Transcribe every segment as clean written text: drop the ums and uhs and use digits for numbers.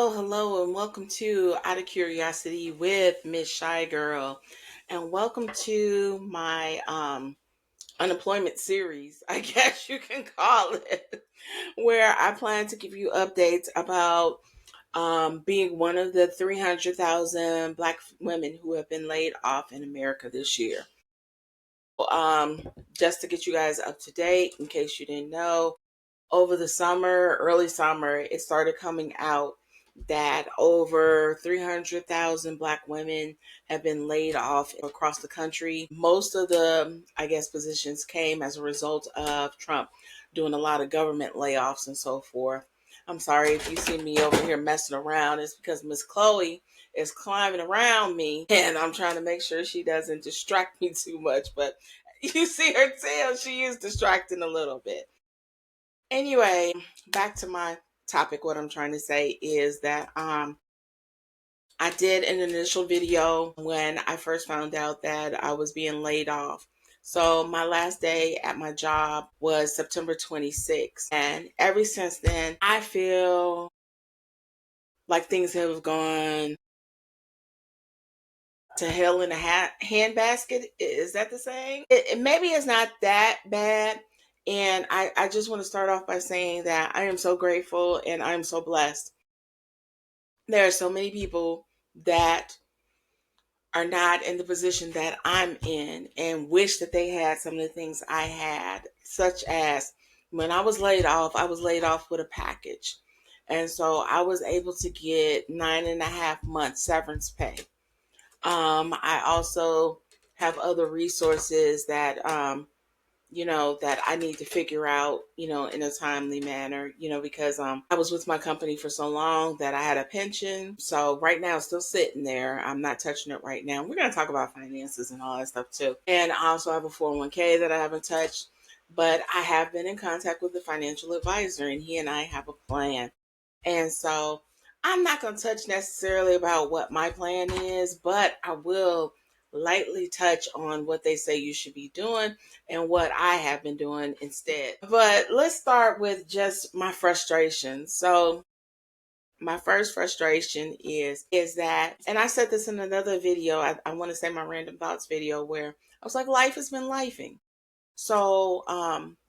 Hello, and welcome to Out of Curiosity with Mz.ChiGurl, and welcome to my unemployment series, I guess you can call it, where I plan to give you updates about being one of the 300,000 Black women who have been laid off in America this year. Just to get you guys up to date, in case you didn't know, over the summer, early summer, it started coming out that over 300,000 Black women have been laid off across the country. Most of the, I guess, positions came as a result of Trump doing a lot of government layoffs and so forth. I'm sorry if you see me over here messing around. It's because Miss Chloe is climbing around me and I'm trying to make sure she doesn't distract me too much. But you see her tail, she is distracting a little bit. Anyway, back to my topic. What I'm trying to say is that I did an initial video when I first found out that I was being laid off. So my last day at my job was September 26th. And ever since then, I feel like things have gone to hell in a handbasket. Is that the saying? Maybe it's not that bad. And I just want to start off by saying that I am so grateful and I'm so blessed. There are so many people that are not in the position that I'm in and wish that they had some of the things I had, such as when I was laid off with a package. And so I was able to get 9.5 months severance pay. I also have other resources that that I need to figure out, in a timely manner, because I was with my company for so long that I had a pension. So right now it's still sitting there. I'm not touching it right now. We're going to talk about finances and all that stuff too. And I also have a 401k that I haven't touched, but I have been in contact with the financial advisor and he and I have a plan. And so I'm not going to touch necessarily about what my plan is, but I will lightly touch on what they say you should be doing and what I have been doing instead. But let's start with just my frustration. So my first frustration is that, and I said this in another video, I want to say my random thoughts video, where I was like, life has been lifing. So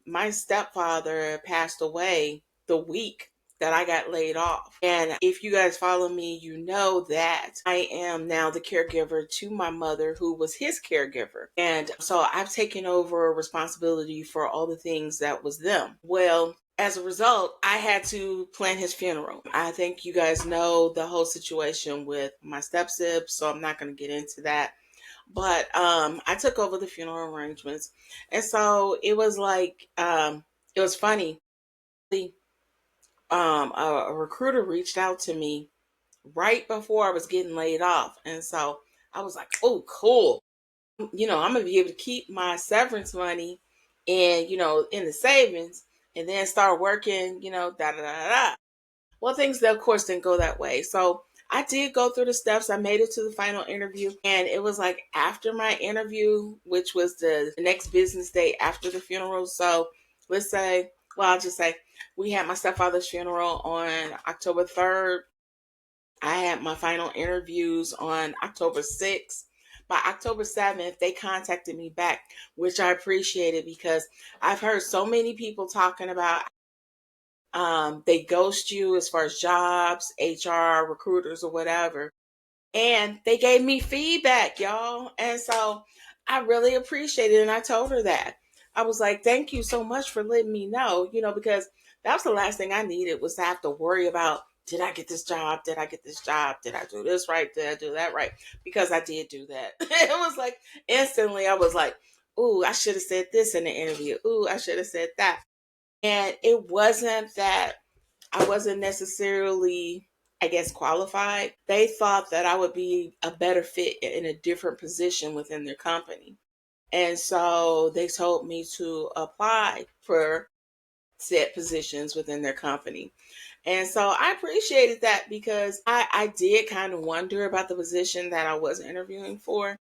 my stepfather passed away the week that I got laid off. And if you guys follow me, you know that I am now the caregiver to my mother, who was his caregiver. And so I've taken over responsibility for all the things that was them. Well, as a result, I had to plan his funeral. I think you guys know the whole situation with my stepsib, so I'm not going to get into that. But I took over the funeral arrangements. And so it was like, it was funny. A recruiter reached out to me right before I was getting laid off. And so I was like, oh, cool. I'm going to be able to keep my severance money and, in the savings and then start working, da da da da. Well, things, of course, didn't go that way. So I did go through the steps. I made it to the final interview. And it was like after my interview, which was the next business day after the funeral. So let's say, well, I'll just say we had my stepfather's funeral on October 3rd. I had my final interviews on October 6th. By October 7th, they contacted me back, which I appreciated because I've heard so many people talking about they ghost you as far as jobs, HR, recruiters, or whatever. And they gave me feedback, y'all. And so I really appreciated it. And I told her that. I was like, thank you so much for letting me know, because that was the last thing I needed, was to have to worry about, did I get this job? Did I get this job? Did I do this right? Did I do that right? Because I did do that. It was like instantly I was like, ooh, I should have said this in the interview. Ooh, I should have said that. And it wasn't that I wasn't necessarily I guess, qualified. They thought that I would be a better fit in a different position within their company. And so they told me to apply for set positions within their company. And so I appreciated that because I did kind of wonder about the position that I was interviewing for.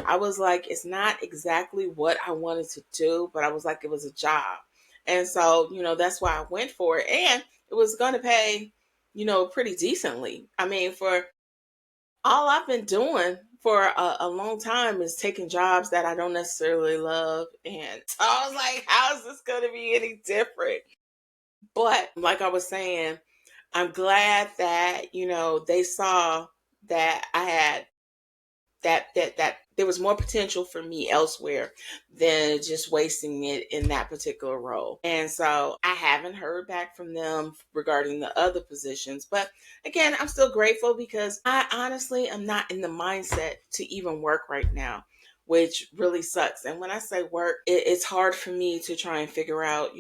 I was like, it's not exactly what I wanted to do, but I was like, it was a job. And so, that's why I went for it. And it was going to pay, pretty decently. I mean, for all I've been doing for a long time is taking jobs that I don't necessarily love. And so I was like, how is this going to be any different? But like I was saying, I'm glad that, they saw that I had that there was more potential for me elsewhere than just wasting it in that particular role. And so I haven't heard back from them regarding the other positions. But again, I'm still grateful because I honestly am not in the mindset to even work right now, which really sucks. And when I say work, it's hard for me to try and figure out,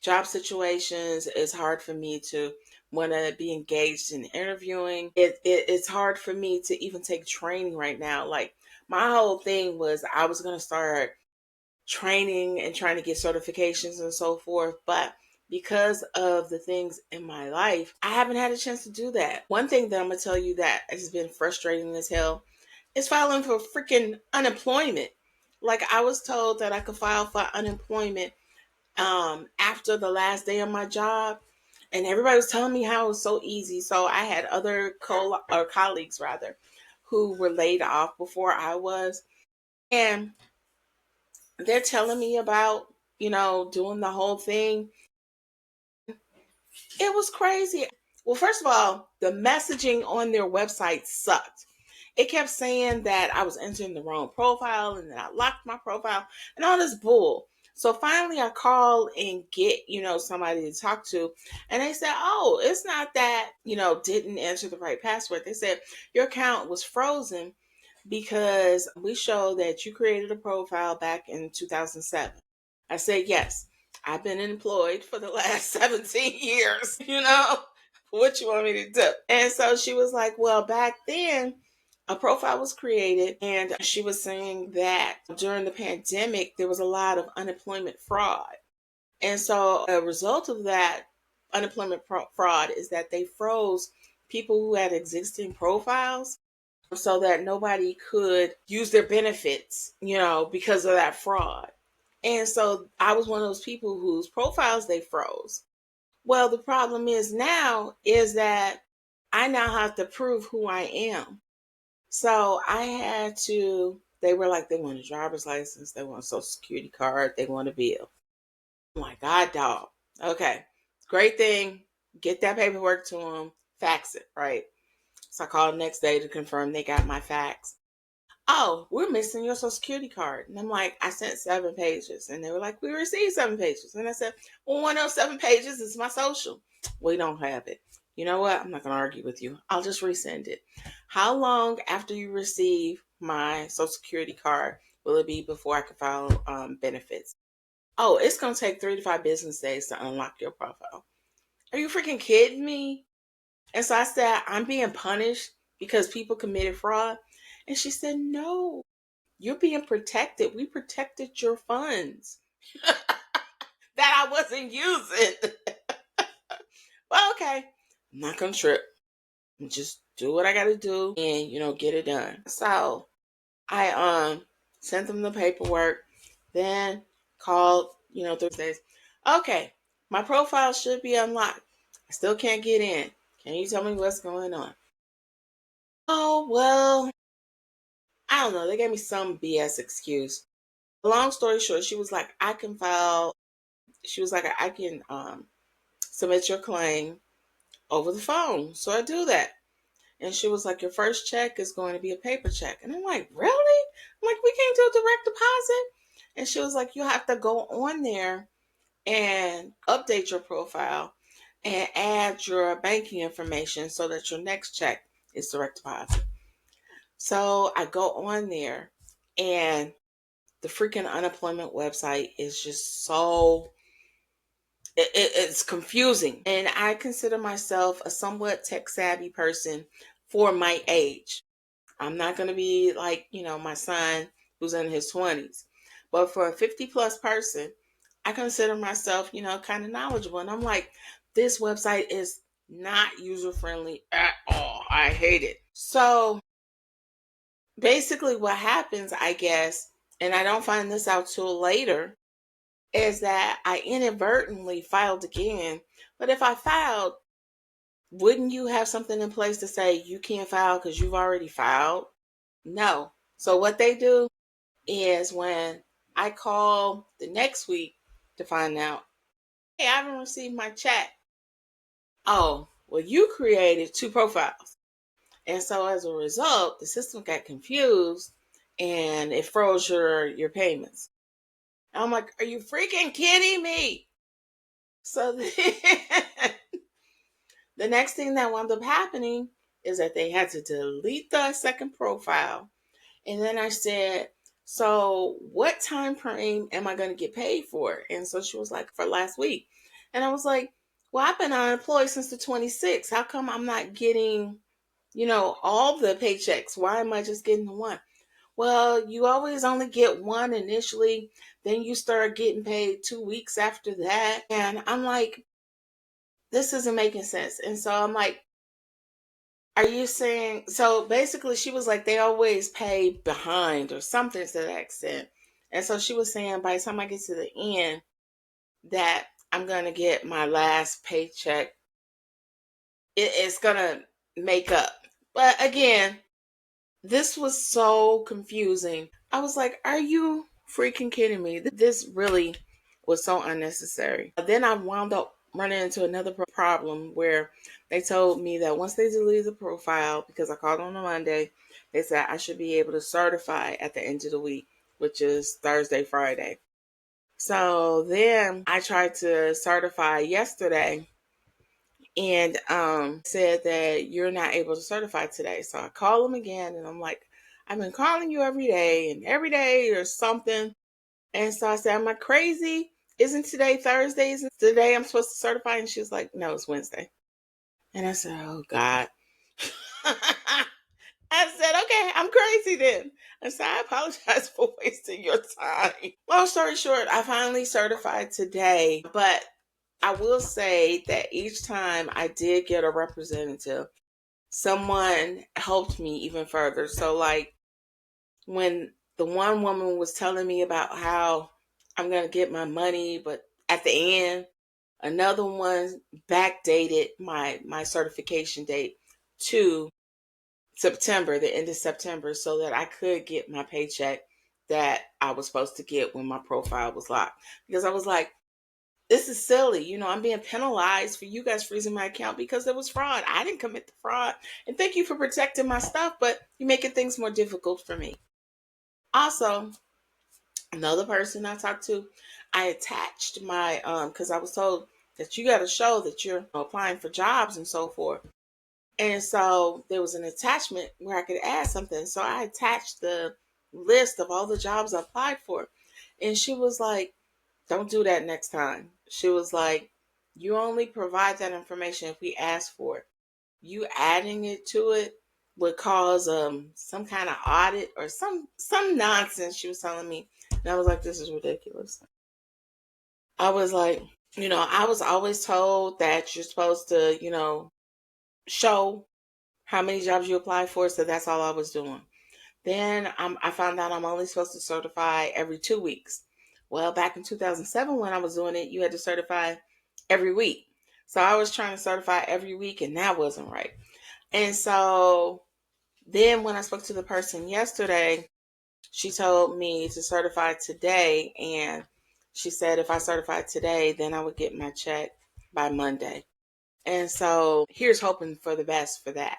job situations. It's hard for me to want to be engaged in interviewing. It's hard for me to even take training right now. Like my whole thing was I was going to start training and trying to get certifications and so forth. But because of the things in my life, I haven't had a chance to do that. One thing that I'm going to tell you that has been frustrating as hell is filing for freaking unemployment. Like I was told that I could file for unemployment after the last day of my job, and everybody was telling me how it was so easy. So I had other colleagues rather who were laid off before I was, and they're telling me about doing the whole thing. It was crazy. Well, first of all, the messaging on their website sucked. It kept saying that I was entering the wrong profile and that I locked my profile and all this bull. So finally I call and get, somebody to talk to. And they said, oh, it's not that, didn't enter the right password. They said your account was frozen because we show that you created a profile back in 2007. I said, yes, I've been employed for the last 17 years, what you want me to do? And so she was like, well, back then, a profile was created, and she was saying that during the pandemic, there was a lot of unemployment fraud. And so a result of that unemployment fraud is that they froze people who had existing profiles so that nobody could use their benefits, because of that fraud. And so I was one of those people whose profiles they froze. Well, the problem is now is that I now have to prove who I am. So I had to, they were like, they want a driver's license, they want a social security card, they want a bill. I'm like, God, dog. Okay, great thing. Get that paperwork to them, fax it, right? So I called the next day to confirm they got my fax. Oh, we're missing your social security card. And I'm like, I sent 7 pages. And they were like, we received 7 pages. And I said, well, one of those 7 pages is my social. We don't have it. You know what? I'm not going to argue with you. I'll just resend it. How long after you receive my social security card will it be before I can file benefits? Oh, it's going to take 3 to 5 business days to unlock your profile. Are you freaking kidding me? And so I said, I'm being punished because people committed fraud. And she said, no, you're being protected. We protected your funds that I wasn't using. Well, okay. I'm not going to trip. Just do what I got to do and, get it done. So I sent them the paperwork, then called, Thursdays. Okay, my profile should be unlocked. I still can't get in. Can you tell me what's going on? Oh, well, I don't know. They gave me some BS excuse. Long story short, she was like, I can file, she was like, I can submit your claim over the phone. So I do that. And she was like, your first check is going to be a paper check. And I'm like, really? I'm like, we can't do a direct deposit. And she was like, you have to go on there and update your profile and add your banking information so that your next check is direct deposit. So I go on there, and the freaking unemployment website is just so It's confusing. And I consider myself a somewhat tech savvy person for my age. I'm not going to be like, my son who's in his 20s. But for a 50 plus person, I consider myself, kind of knowledgeable. And I'm like, this website is not user friendly at all. I hate it. So basically, what happens, I guess, and I don't find this out till later, is that I inadvertently filed again. But if I filed, wouldn't you have something in place to say you can't file because you've already filed? No. So what they do is when I call the next week to find out, hey, I haven't received my check. Oh, well, you created two profiles. And so as a result, the system got confused and it froze your payments. And I'm like, are you freaking kidding me? So the next thing that wound up happening is that they had to delete the second profile. And then I said, so what time frame am I going to get paid for? And so she was like, for last week. And I was like, well, I've been unemployed since the 26th. How come I'm not getting, all the paychecks? Why am I just getting the one? Well, you always only get one initially. Then you start getting paid 2 weeks after that. And I'm like, this isn't making sense. And so I'm like, are you saying so? Basically, she was like, they always pay behind or something to that extent. And so she was saying, by the time I get to the end, that I'm going to get my last paycheck. It's going to make up. But again, this was so confusing. I was like, are you freaking kidding me? This really was so unnecessary. Then I wound up running into another problem where they told me that once they deleted the profile, because I called on a Monday, they said I should be able to certify at the end of the week, which is Thursday, Friday. So then I tried to certify yesterday and said that you're not able to certify today. So I call them again and I'm like, I've been calling you every day and every day or something. And so I said, am I crazy? Isn't today Thursday? Isn't today I'm supposed to certify? And she was like, no, it's Wednesday. And I said, oh God. I said, okay, I'm crazy then. I said, I apologize for wasting your time. Long story short, I finally certified today, but I will say that each time I did get a representative, someone helped me even further. So, like, when the one woman was telling me about how I'm going to get my money, but at the end, another one backdated my certification date to September, the end of September, so that I could get my paycheck that I was supposed to get when my profile was locked. Because I was like, this is silly. I'm being penalized for you guys freezing my account because there was fraud. I didn't commit the fraud. And thank you for protecting my stuff, but you're making things more difficult for me. Also, another person I talked to, I attached my because I was told that you got to show that you're applying for jobs and so forth. And so there was an attachment where I could add something. So I attached the list of all the jobs I applied for. And she was like, don't do that next time. She was like, you only provide that information if we ask for it. You adding it to it would cause some kind of audit or some nonsense she was telling me. And I was like, this is ridiculous. I was like, I was always told that you're supposed to, show how many jobs you apply for. So that's all I was doing. Then I found out I'm only supposed to certify every 2 weeks. Well, back in 2007, when I was doing it, you had to certify every week. So I was trying to certify every week, and that wasn't right. And so then when I spoke to the person yesterday, she told me to certify today. And she said if I certified today, then I would get my check by Monday. And so here's hoping for the best for that.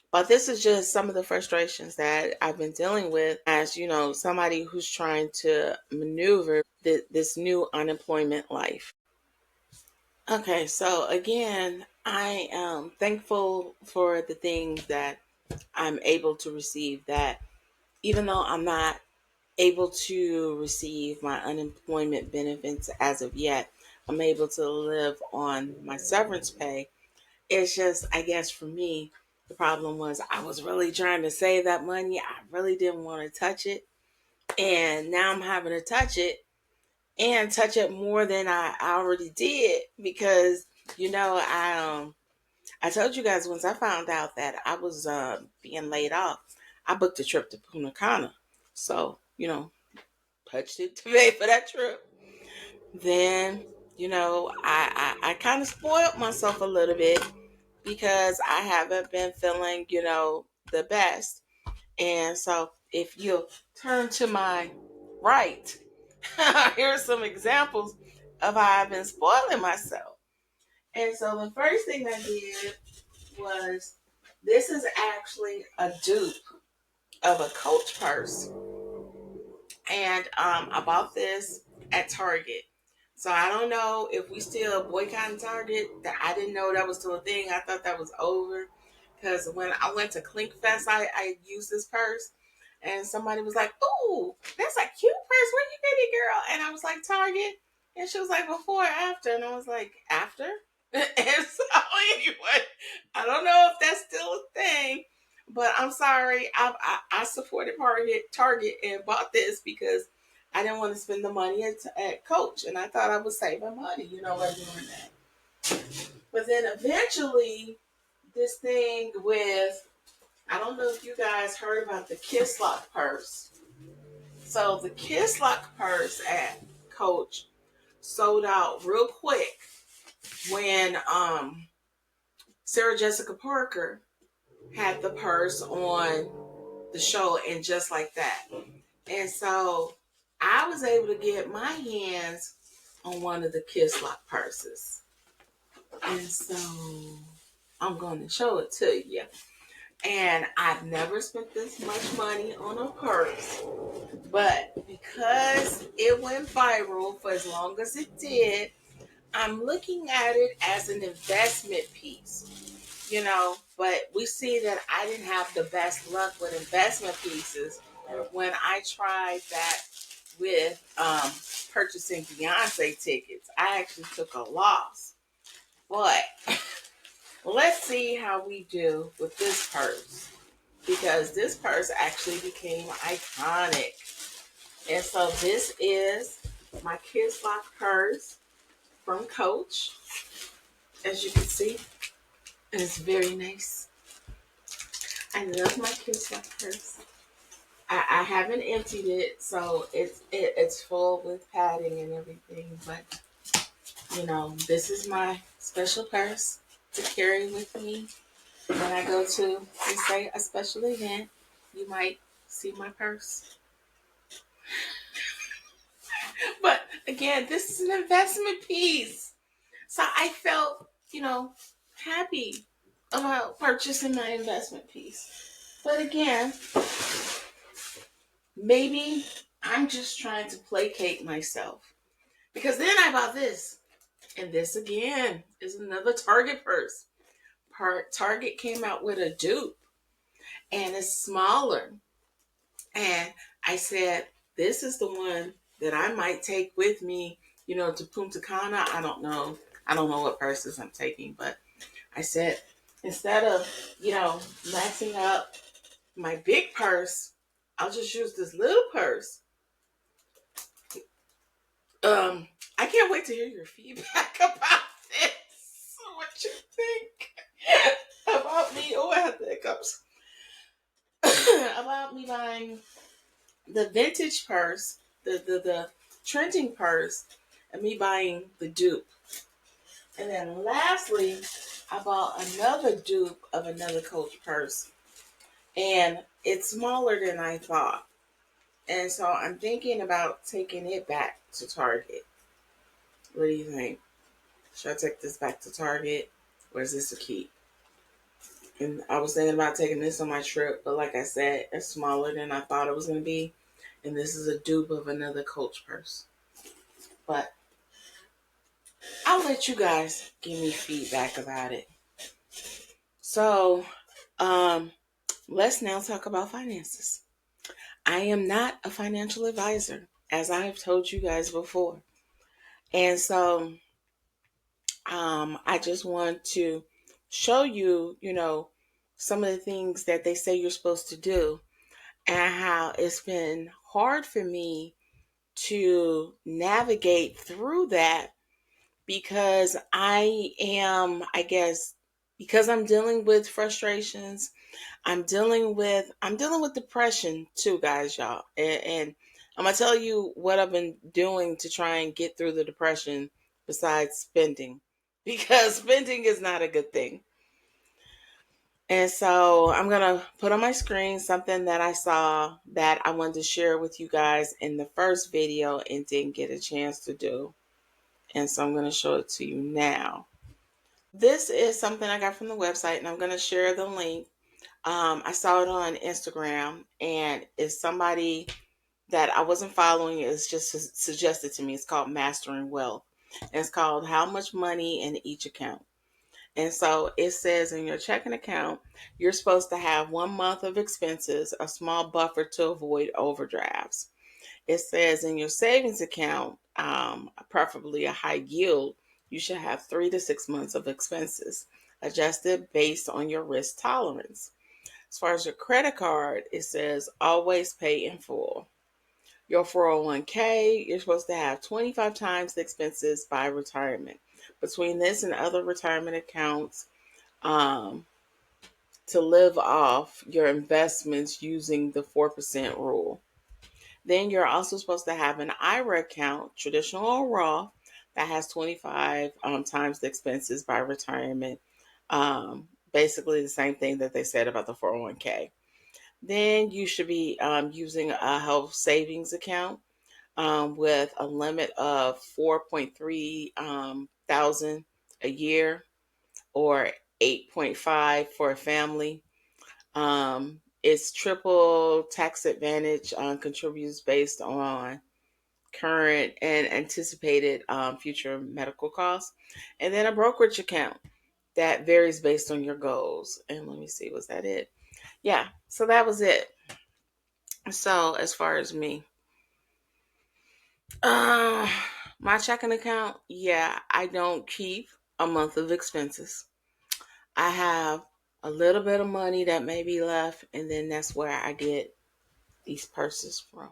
But this is just some of the frustrations that I've been dealing with as, somebody who's trying to maneuver this new unemployment life. Okay, so again, I am thankful for the things that I'm able to receive, that even though I'm not able to receive my unemployment benefits as of yet, I'm able to live on my severance pay. It's just, I guess for me, the problem was I was really trying to save that money. I really didn't want to touch it. And now I'm having to touch it and touch it more than I already did because, I told you guys once I found out that I was being laid off, I booked a trip to Punta Cana. So, touched it to pay for that trip. Then, I kind of spoiled myself a little bit because I haven't been feeling, the best. And so if you turn to my right, here are some examples of how I've been spoiling myself. And so the first thing I did was this is actually a dupe of a Coach purse. And I bought this at Target. So I don't know if we still boycotting Target. That I didn't know that was still a thing. I thought that was over. Because when I went to Clink Fest, I used this purse. And somebody was like, "Ooh, that's a cute purse. Where you get it, girl?" And I was like, "Target." And she was like, "Before or after?" And I was like, "After?" And so anyway, I don't know if that's still a thing. But I'm sorry, I supported Target and bought this because I didn't want to spend the money at Coach, and I thought I was saving money, by doing that. But then eventually, this thing with, I don't know if you guys heard about the Kiss Lock purse. So the Kiss Lock purse at Coach sold out real quick when Sarah Jessica Parker had the purse on the show, and just like that. And so I was able to get my hands on one of the Kiss Lock purses. And so I'm going to show it to you. And I've never spent this much money on a purse. But because it went viral for as long as it did, I'm looking at it as an investment piece. But we see that I didn't have the best luck with investment pieces when I tried that with purchasing Beyonce tickets. I actually took a loss. But let's see how we do with this purse, because this purse actually became iconic. And so this is my Kiss Lock purse from Coach, as you can see. And it's very nice. I love my Kiss Lock purse. I haven't emptied it, so it's full with padding and everything. But this is my special purse to carry with me when I go to, say, a special event. You might see my purse. But again, this is an investment piece, so I felt happy about purchasing my investment piece. But again, maybe I'm just trying to placate myself. Because then I bought this. And this again is another Target purse. Target came out with a dupe. And it's smaller. And I said, this is the one that I might take with me, to Punta Cana. I don't know. I don't know what purses I'm taking. But I said, instead of, maxing up my big purse, I'll just use this little purse. I can't wait to hear your feedback about this. What you think about me? Oh, I have the hiccups. About me buying the vintage purse, the trending purse, and me buying the dupe. And then lastly, I bought another dupe of another Coach purse. And it's smaller than I thought. And so I'm thinking about taking it back to Target. What do you think? Should I take this back to Target, or is this a keep? And I was thinking about taking this on my trip, but like I said, it's smaller than I thought it was going to be. And this is a dupe of another Coach purse. But I'll let you guys give me feedback about it. So, let's now talk about finances. I am not a financial advisor, as I have told you guys before. And so I just want to show you, some of the things that they say you're supposed to do and how it's been hard for me to navigate through that because I guess, because I'm dealing with frustrations. I'm dealing with depression too, guys, y'all. And I'm gonna tell you what I've been doing to try and get through the depression besides spending. Because spending is not a good thing. And so I'm gonna put on my screen something that I saw that I wanted to share with you guys in the first video and didn't get a chance to do. And so I'm gonna show it to you now. This is something I got from the website, and I'm gonna share the link. I saw it on Instagram, and it's somebody that I wasn't following. It's just suggested to me. It's called Mastering Wealth. And it's called How Much Money in Each Account. And so it says in your checking account, you're supposed to have 1 month of expenses, a small buffer to avoid overdrafts. It says in your savings account, preferably a high yield, you should have 3 to 6 months of expenses, adjusted based on your risk tolerance. As far as your credit card, it says always pay in full. Your 401k, you're supposed to have 25 times the expenses by retirement. Between this and other retirement accounts, um, to live off your investments using the 4% rule. Then you're also supposed to have an IRA account, traditional or Roth, that has 25 times the expenses by retirement. Basically, the same thing that they said about the 401k. Then you should be using a health savings account with a limit of 4.3 thousand a year or 8.5 for a family. It's triple tax advantage, contributes based on current and anticipated future medical costs. And then a brokerage account that varies based on your goals. And let me see, was that it? Yeah, so that was it. So as far as me, uh, my checking account, yeah, I don't keep a month of expenses. I have a little bit of money that may be left, and then that's where I get these purses from.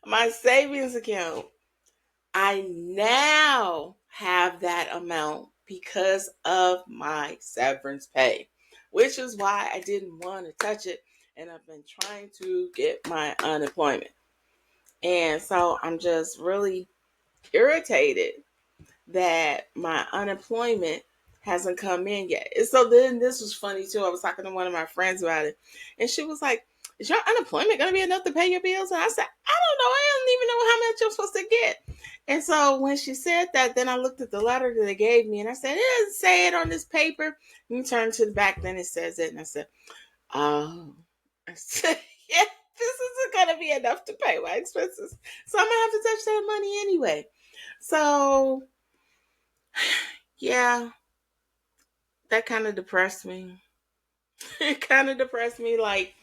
My savings account, I now have that amount because of my severance pay, which is why I didn't want to touch it. And I've been trying to get my unemployment. And so I'm just really irritated that my unemployment hasn't come in yet. And so then this was funny too. I was talking to one of my friends about it, and she was like, "Is your unemployment going to be enough to pay your bills?" And I said, "I don't know. I don't even know how much I'm supposed to get." And so when she said that, then I looked at the letter that they gave me, and I said, "It doesn't say it on this paper." And you turn to the back, then it says it, and I said, "Oh." I said, "Yeah, this isn't going to be enough to pay my expenses, so I'm gonna have to touch that money anyway." So yeah, that kind of depressed me. It kind of depressed me, like,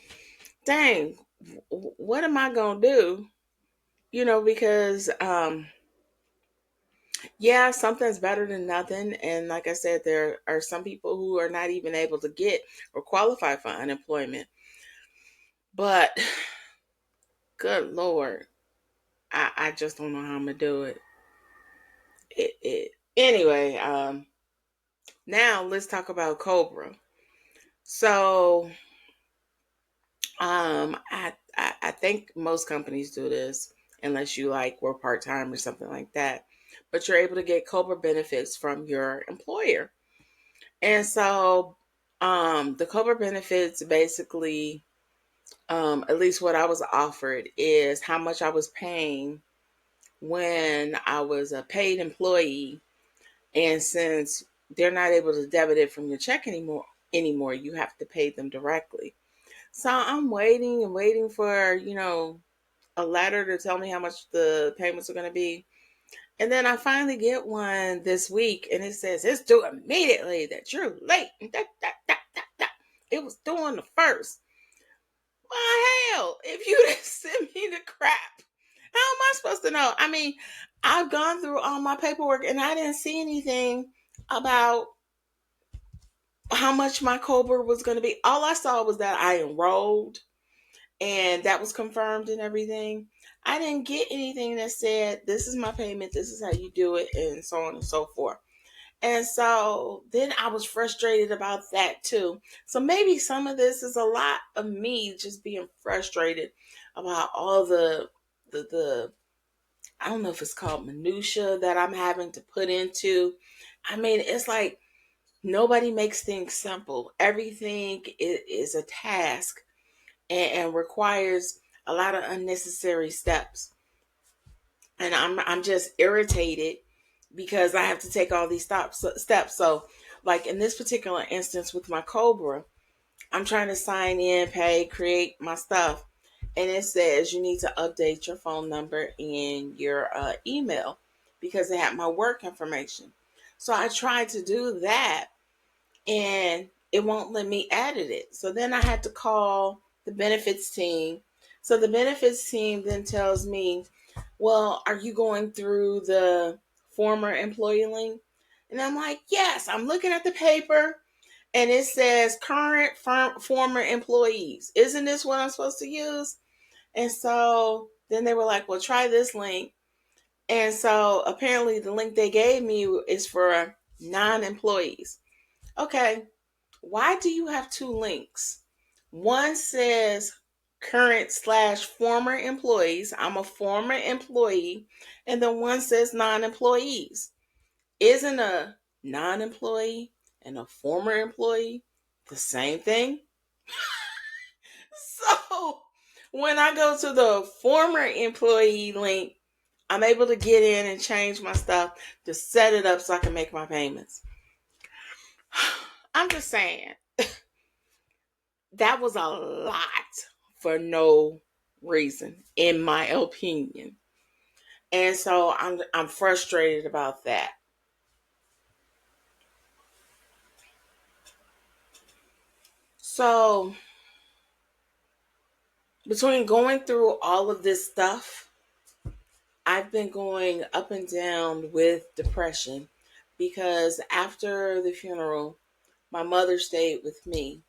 dang, what am I going to do? Because, yeah, something's better than nothing. And like I said, there are some people who are not even able to get or qualify for unemployment. But good Lord, I just don't know how I'm going to do it. Anyway, now let's talk about COBRA. So, I think most companies do this unless you like work part time or something like that. But you're able to get COBRA benefits from your employer. And so the COBRA benefits basically, at least what I was offered, is how much I was paying when I was a paid employee. And since they're not able to debit it from your check anymore, you have to pay them directly. So I'm waiting and waiting for, a letter to tell me how much the payments are going to be. And then I finally get one this week, and it says it's due immediately, that you're late. It was due on the first. Well, hell, if you didn't send me the crap How am I supposed to know? I mean, I've gone through all my paperwork and I didn't see anything about how much my COBRA was going to be. All I saw was that I enrolled and that was confirmed and everything. I didn't get anything that said, this is my payment, this is how you do it, and so on and so forth. And so then I was frustrated about that too. So maybe some of this is a lot of me just being frustrated about all the I don't know if it's called minutia that I'm having to put into. I mean, it's like nobody makes things simple. Everything is a task and requires a lot of unnecessary steps. And I'm just irritated because I have to take all these steps. So, like in this particular instance with my COBRA, I'm trying to sign in, pay, create my stuff, and it says you need to update your phone number and your email because they have my work information. So I tried to do that, and it won't let me edit it. So then I had to call the benefits team. So the benefits team then tells me, well, are you going through the former employee link? And I'm like, yes, I'm looking at the paper and it says current former employees. Isn't this what I'm supposed to use? And so then they were like, well, try this link. And so apparently the link they gave me is for non-employees. Okay, why do you have two links? One says current/former employees. I'm a former employee. And then one says non-employees. Isn't a non-employee and a former employee the same thing? So when I go to the former employee link, I'm able to get in and change my stuff to set it up so I can make my payments. I'm just saying, that was a lot for no reason, in my opinion. And so I'm frustrated about that. So between going through all of this stuff, I've been going up and down with depression because after the funeral, my mother stayed with me.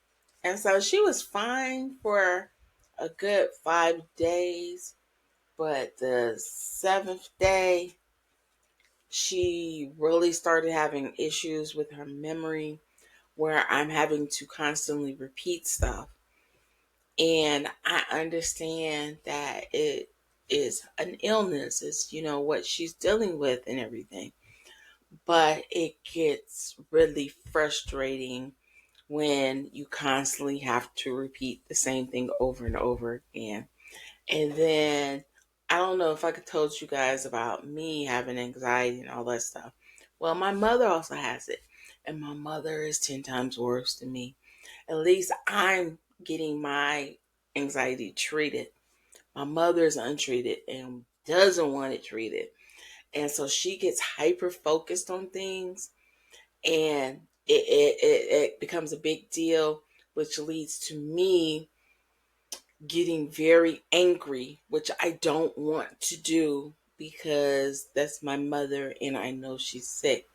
And so she was fine for a good 5 days. But the seventh day, she really started having issues with her memory where I'm having to constantly repeat stuff. And I understand that it is an illness, it's, what she's dealing with and everything. But it gets really frustrating when you constantly have to repeat the same thing over and over again. And then I don't know if I could told you guys about me having anxiety and all that stuff. Well, my mother also has it. And my mother is 10 times worse than me. At least I'm getting my anxiety treated. My mother's untreated and doesn't want it treated. And so she gets hyper focused on things and it becomes a big deal, which leads to me getting very angry, which I don't want to do because that's my mother and I know she's sick.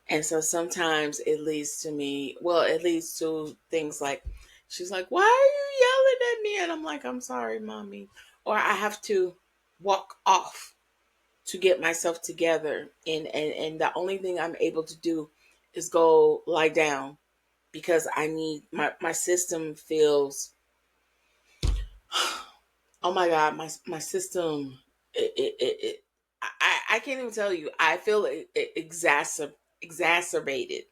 And so sometimes it leads to me, well, it leads to things like, she's like, why are you yelling at me? And I'm like, I'm sorry, mommy. Or I have to walk off to get myself together. And the only thing I'm able to do is go lie down because I need, my system feels, oh my God, my system, I can't even tell you. I feel exacerbated.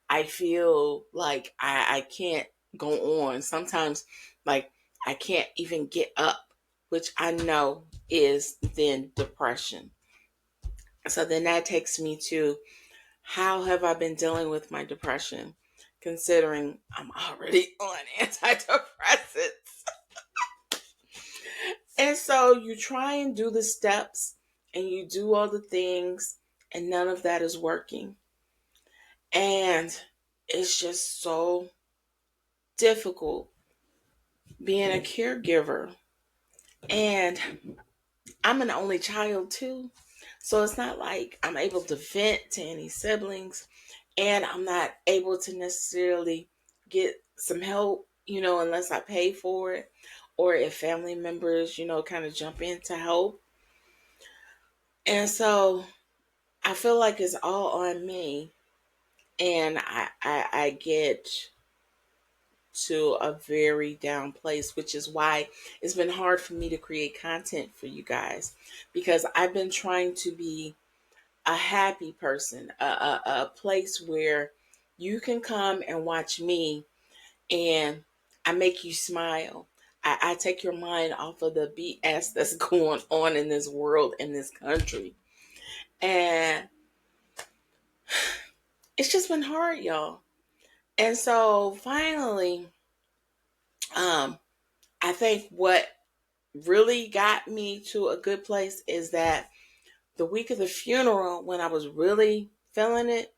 I feel like I can't go on. Sometimes, like, I can't even get up, which I know is then depression. So then that takes me to how have I been dealing with my depression, considering I'm already on antidepressants. And so you try and do the steps and you do all the things, and none of that is working. And it's just so difficult being a caregiver. And I'm an only child too. So it's not like I'm able to vent to any siblings, and I'm not able to necessarily get some help, unless I pay for it, or if family members, kind of jump in to help. And so I feel like it's all on me, and I get to a very down place, which is why it's been hard for me to create content for you guys, because I've been trying to be a happy person, a place where you can come and watch me, and I make you smile. I take your mind off of the BS that's going on in this world, in this country. And it's just been hard, y'all. And so finally, um, I think what really got me to a good place is that the week of the funeral, when I was really feeling it,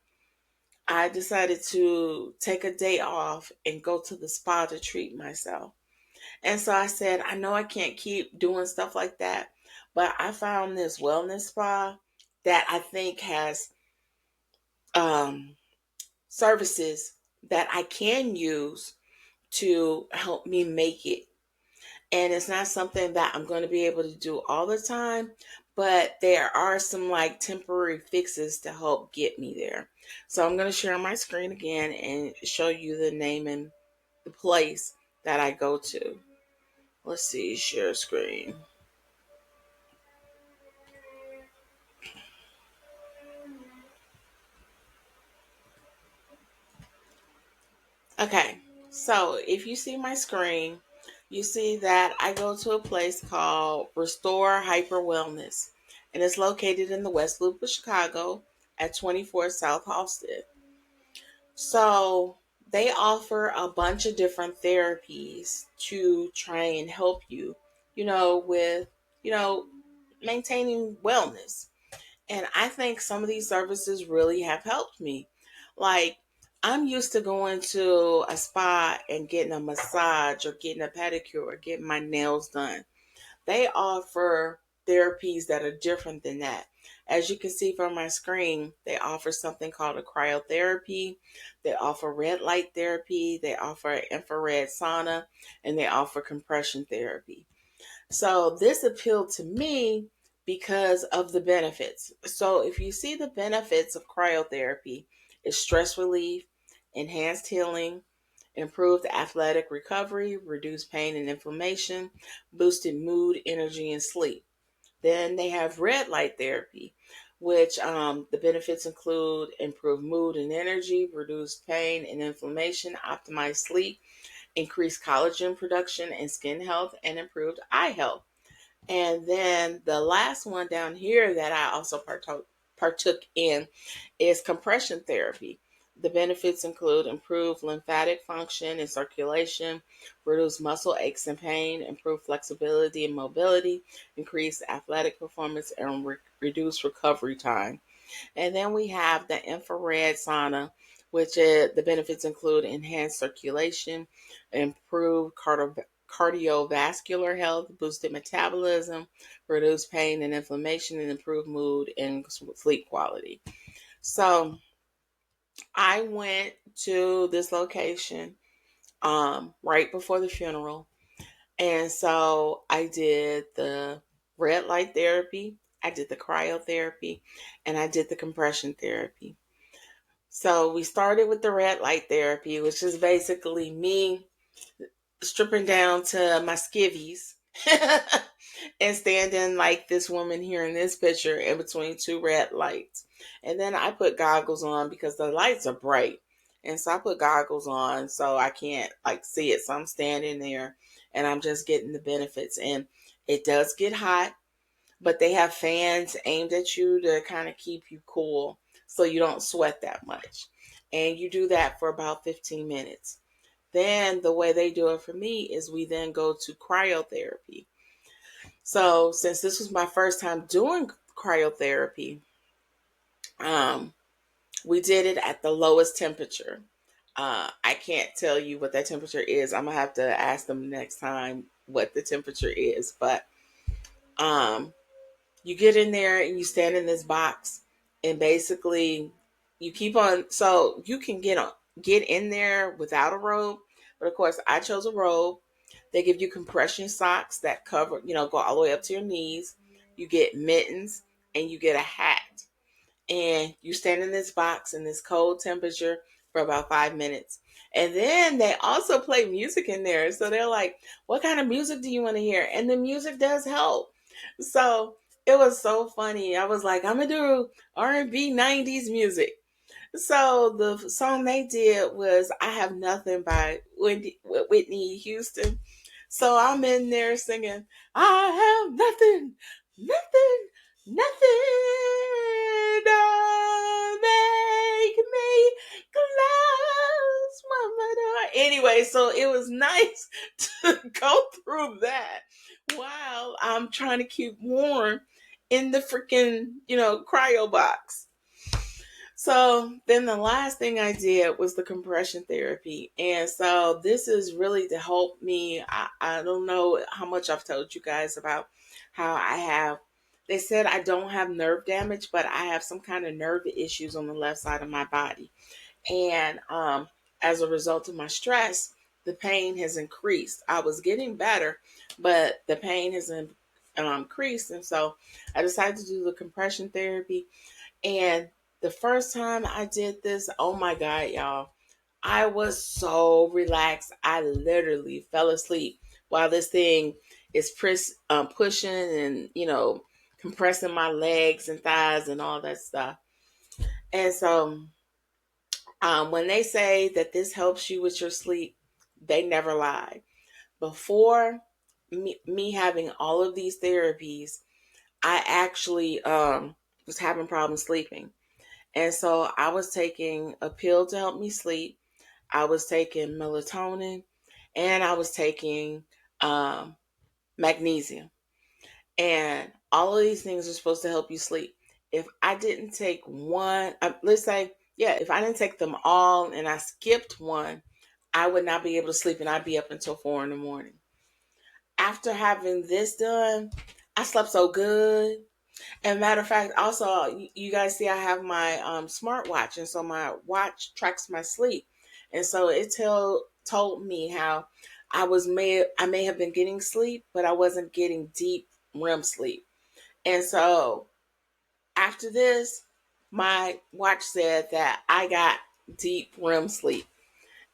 I decided to take a day off and go to the spa to treat myself. And so I said, I know I can't keep doing stuff like that, but I found this wellness spa that I think has um, services that I can use to help me make it. And it's not something that I'm going to be able to do all the time, but there are some like temporary fixes to help get me there. So I'm going to share my screen again and show you the name and the place that I go to. Let's see, share screen. Okay, so if you see my screen, you see that I go to a place called Restore Hyper Wellness, and it's located in the West Loop of Chicago at 24 South Halsted. So they offer a bunch of different therapies to try and help you, with, you know, maintaining wellness. And I think some of these services really have helped me. Like, I'm used to going to a spa and getting a massage or getting a pedicure or getting my nails done. They offer therapies that are different than that. As you can see from my screen, they offer something called a cryotherapy. They offer red light therapy. They offer infrared sauna, and they offer compression therapy. So this appealed to me because of the benefits. So if you see the benefits of cryotherapy, is stress relief, enhanced healing, improved athletic recovery, reduced pain and inflammation, boosted mood, energy, and sleep. Then they have red light therapy, which the benefits include improved mood and energy, reduced pain and inflammation, optimized sleep, increased collagen production and skin health, and improved eye health. And then the last one down here that I also partook in is compression therapy. The benefits include improved lymphatic function and circulation, reduce muscle aches and pain, improve flexibility and mobility, increase athletic performance, and reduce recovery time. And then we have the infrared sauna, which the benefits include enhanced circulation, improved cardiovascular health, boosted metabolism, reduced pain and inflammation, and improved mood and sleep quality. So I went to this location right before the funeral. And so I did the red light therapy, I did the cryotherapy, and I did the compression therapy. So we started with the red light therapy, which is basically me stripping down to my skivvies and standing like this woman here in this picture in between two red lights. And then I put goggles on because the lights are bright. And so I put goggles on so I can't like see it. So I'm standing there and I'm just getting the benefits. And it does get hot, but they have fans aimed at you to kind of keep you cool so you don't sweat that much. And you do that for about 15 minutes. Then the way they do it for me is we then go to cryotherapy. So since this was my first time doing cryotherapy, um, we did it at the lowest temperature. I can't tell you what that temperature is. I'm gonna have to ask them next time what the temperature is. But You get in there and you stand in this box, and basically you keep on. So you can get in there without a robe, but of course I chose a robe. They give you compression socks that cover, go all the way up to your knees. You get mittens and you get a hat, and you stand in this box in this cold temperature for about 5 minutes. And then they also play music in there. So they're like, what kind of music do you want to hear? And the music does help. So it was so funny. I was like, I'm going to do R&B 90s music. So the song they did was I Have Nothing by Whitney Houston. So I'm in there singing, I have nothing, nothing, nothing to make me close my door. Anyway, so it was nice to go through that while I'm trying to keep warm in the freaking, cryo box. So then the last thing I did was the compression therapy. And so this is really to help me. I don't know how much I've told you guys about how they said I don't have nerve damage, but I have some kind of nerve issues on the left side of my body. And as a result of my stress, the pain has increased. I was getting better, but the pain has increased. And so I decided to do the compression therapy. And the first time I did this, oh my God, y'all, I was so relaxed. I literally fell asleep while this thing is pushing and, compressing my legs and thighs and all that stuff. And so when they say that this helps you with your sleep, they never lie. Before me having all of these therapies, I actually was having problems sleeping. And so I was taking a pill to help me sleep. I was taking melatonin, and I was taking magnesium. And all of these things are supposed to help you sleep. If I didn't take one, let's say, yeah, if I didn't take them all and I skipped one, I would not be able to sleep and I'd be up until 4 in the morning. After having this done, I slept so good. And matter of fact, also you guys see I have my smartwatch, and so my watch tracks my sleep, and so it told me how I may have been getting sleep, but I wasn't getting deep REM sleep. And so after this, my watch said that I got deep REM sleep.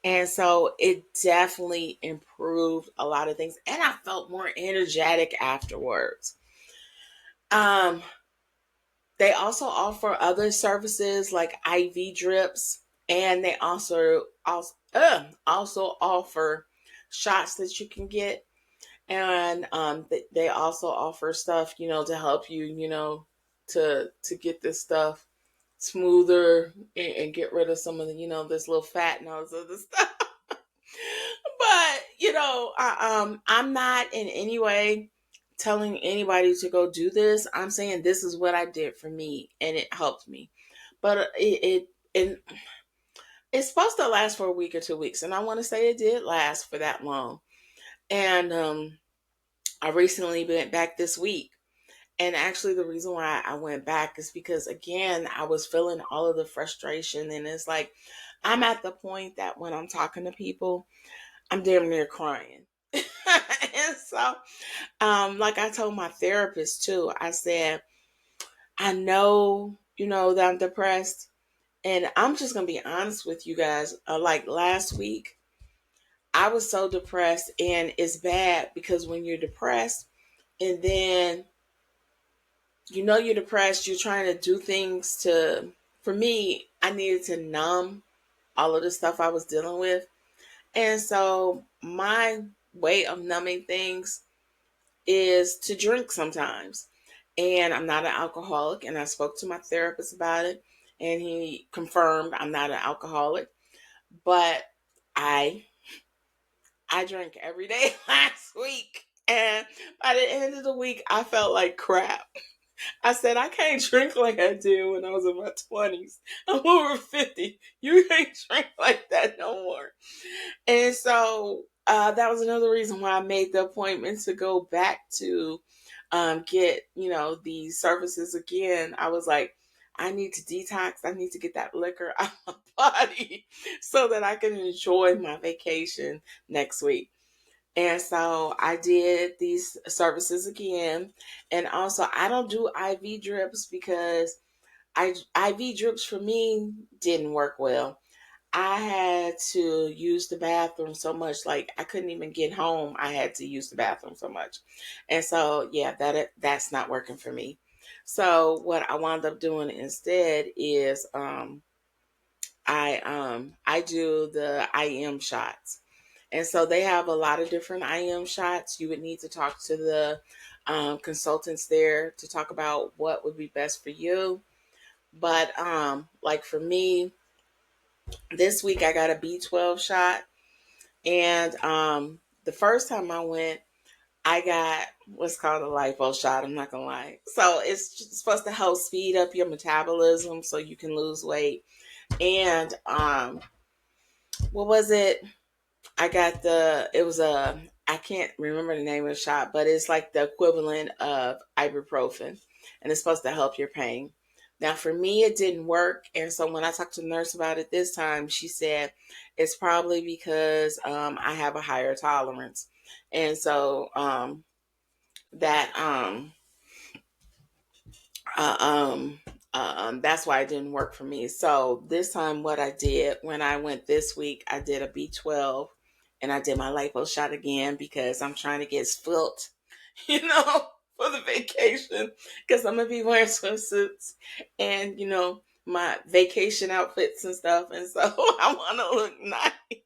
And so it definitely improved a lot of things, and I felt more energetic afterwards. Um, They also offer other services like IV drips, and they also offer shots that you can get, and they also offer stuff, to help you, to get this stuff smoother, and get rid of some of the, this little fat and all this other stuff. But I'm not in any way telling anybody to go do this. I'm saying this is what I did for me, and it helped me. But it's supposed to last for a week or 2 weeks, and I want to say it did last for that long. And I recently went back this week. And actually, the reason why I went back is because, again, I was feeling all of the frustration. And it's like, I'm at the point that when I'm talking to people, I'm damn near crying. And so, like I told my therapist too, I said, I know, that I'm depressed. And I'm just going to be honest with you guys. Like last week, I was so depressed, and it's bad because when you're depressed and then you're depressed, you're trying to do things for me, I needed to numb all of the stuff I was dealing with. And so my way of numbing things is to drink sometimes. And I'm not an alcoholic, and I spoke to my therapist about it, and he confirmed I'm not an alcoholic. But I drank every day last week, and by the end of the week I felt like crap. I said, I can't drink like I did when I was in my 20s. I'm over 50. You can't drink like that no more. And so that was another reason why I made the appointment to go back to get, these services again, I was like, I need to detox. I need to get that liquor out of my body so that I can enjoy my vacation next week. And so I did these services again. And also, I don't do IV drips because IV drips for me didn't work well. I had to use the bathroom so much, like I couldn't even get home. I had to use the bathroom so much, and so yeah, that's not working for me. So what I wound up doing instead is I do the IM shots, and so they have a lot of different IM shots. You would need to talk to the consultants there to talk about what would be best for you. But like for me, this week I got a B12 shot, and the first time I went, I got what's called a lipo shot. I'm not gonna lie. So it's supposed to help speed up your metabolism so you can lose weight. And what was it? It was I can't remember the name of the shot, but it's like the equivalent of ibuprofen, and it's supposed to help your pain. Now, for me, it didn't work. And so when I talked to the nurse about it this time, she said it's probably because I have a higher tolerance. And so that uh, um, that's why it didn't work for me. So this time, what I did when I went this week, I did a B12 and I did my lipo shot again because I'm trying to get svelte, you know, for the vacation because I'm gonna be wearing swimsuits and my vacation outfits and stuff, and so I want to look nice.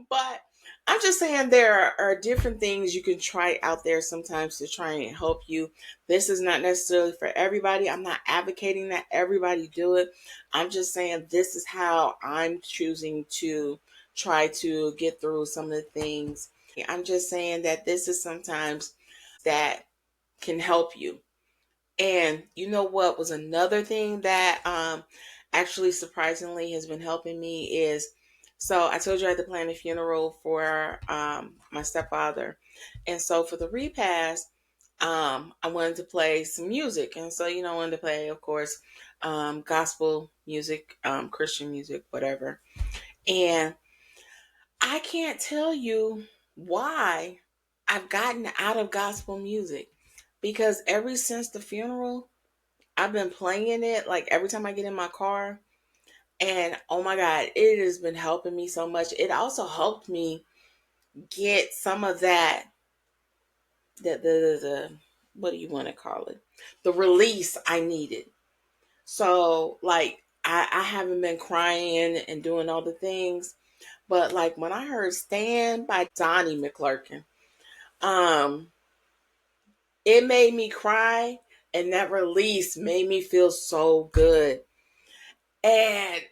But I'm just saying there are different things you can try out there sometimes to try and help you. This is not necessarily for everybody. I'm not advocating that everybody do it. I'm just saying this is how I'm choosing to try to get through some of the things. I'm just saying that this is sometimes that can help you. And you know what was another thing that actually surprisingly has been helping me is, so I told you I had to plan a funeral for my stepfather. And so for the repast, I wanted to play some music. And so, I wanted to play, of course, gospel music, Christian music, whatever. And I can't tell you why I've gotten out of gospel music because ever since the funeral, I've been playing it like every time I get in my car. And oh my God, it has been helping me so much. It also helped me get some of that, the what do you want to call it? The release I needed. So like I haven't been crying and doing all the things. But like when I heard Stand by Donnie McClurkin, um, it made me cry, and that release made me feel so good. And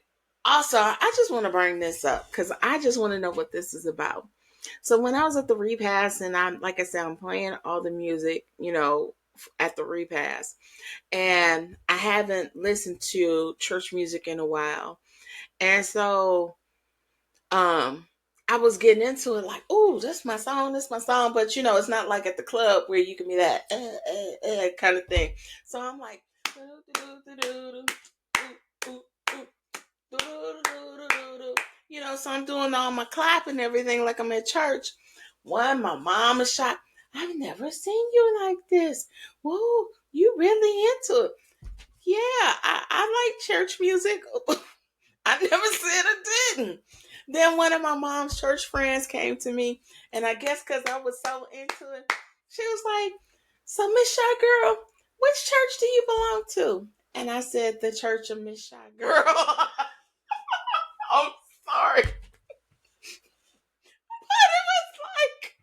also, I just want to bring this up because I just want to know what this is about. So when I was at the repast, and I'm like I said, I'm playing all the music, at the repast, and I haven't listened to church music in a while, and so I was getting into it like, oh, that's my song, but it's not like at the club where you can be that kind of thing. So I'm like, so I'm doing all my clapping and everything like I'm at church. One, my mom is shocked. I've never seen you like this. Whoa, you really into it. Yeah, I like church music. I never said I didn't. Then one of my mom's church friends came to me, and I guess because I was so into it, she was like, "So Mz.ChiGurl, which church do you belong to?" And I said, "The Church of Mz.ChiGurl." I'm sorry, but it was like,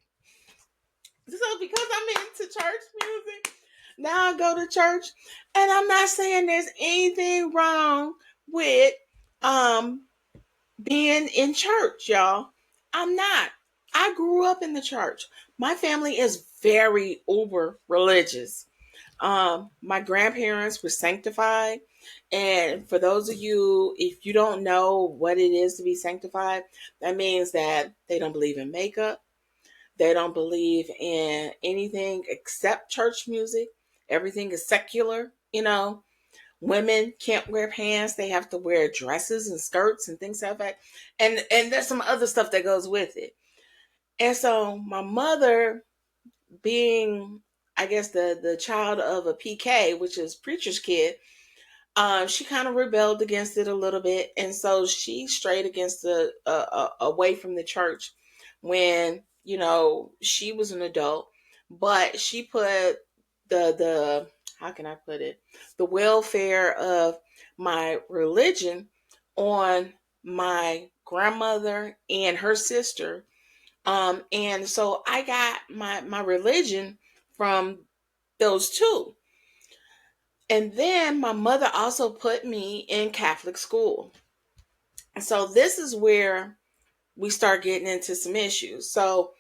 so because I'm into church music, now I go to church, and I'm not saying there's anything wrong with um being in church, y'all. I'm not. I grew up in the church. My family is very uber religious. My grandparents were sanctified. And for those of you, if you don't know what it is to be sanctified, that means that they don't believe in makeup. They don't believe in anything except church music. Everything is secular, you know. Women can't wear pants. They have to wear dresses and skirts and things like that. And there's some other stuff that goes with it. And so my mother, being, I guess, the child of a PK, which is preacher's kid, she kind of rebelled against it a little bit, and so she strayed against away from the church when she was an adult. But she put the how can I put it, the welfare of my religion on my grandmother and her sister, and so I got my religion from those two. And then my mother also put me in Catholic school. So this is where we start getting into some issues. So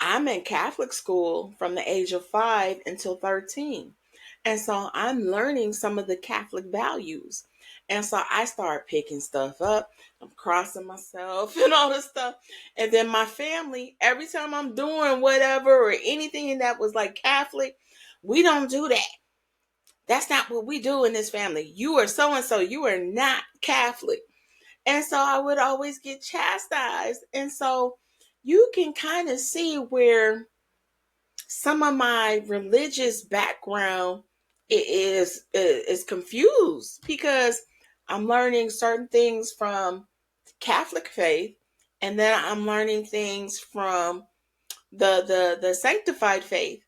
I'm in Catholic school from the age of 5 until 13. And so I'm learning some of the Catholic values. And so I start picking stuff up. I'm crossing myself and all this stuff. And then my family, every time I'm doing whatever or anything that was like Catholic, we don't do that. That's not what we do in this family. You are so and so. You are not Catholic. And so I would always get chastised. And so you can kind of see where some of my religious background is confused, because I'm learning certain things from Catholic faith, and then I'm learning things from the sanctified faith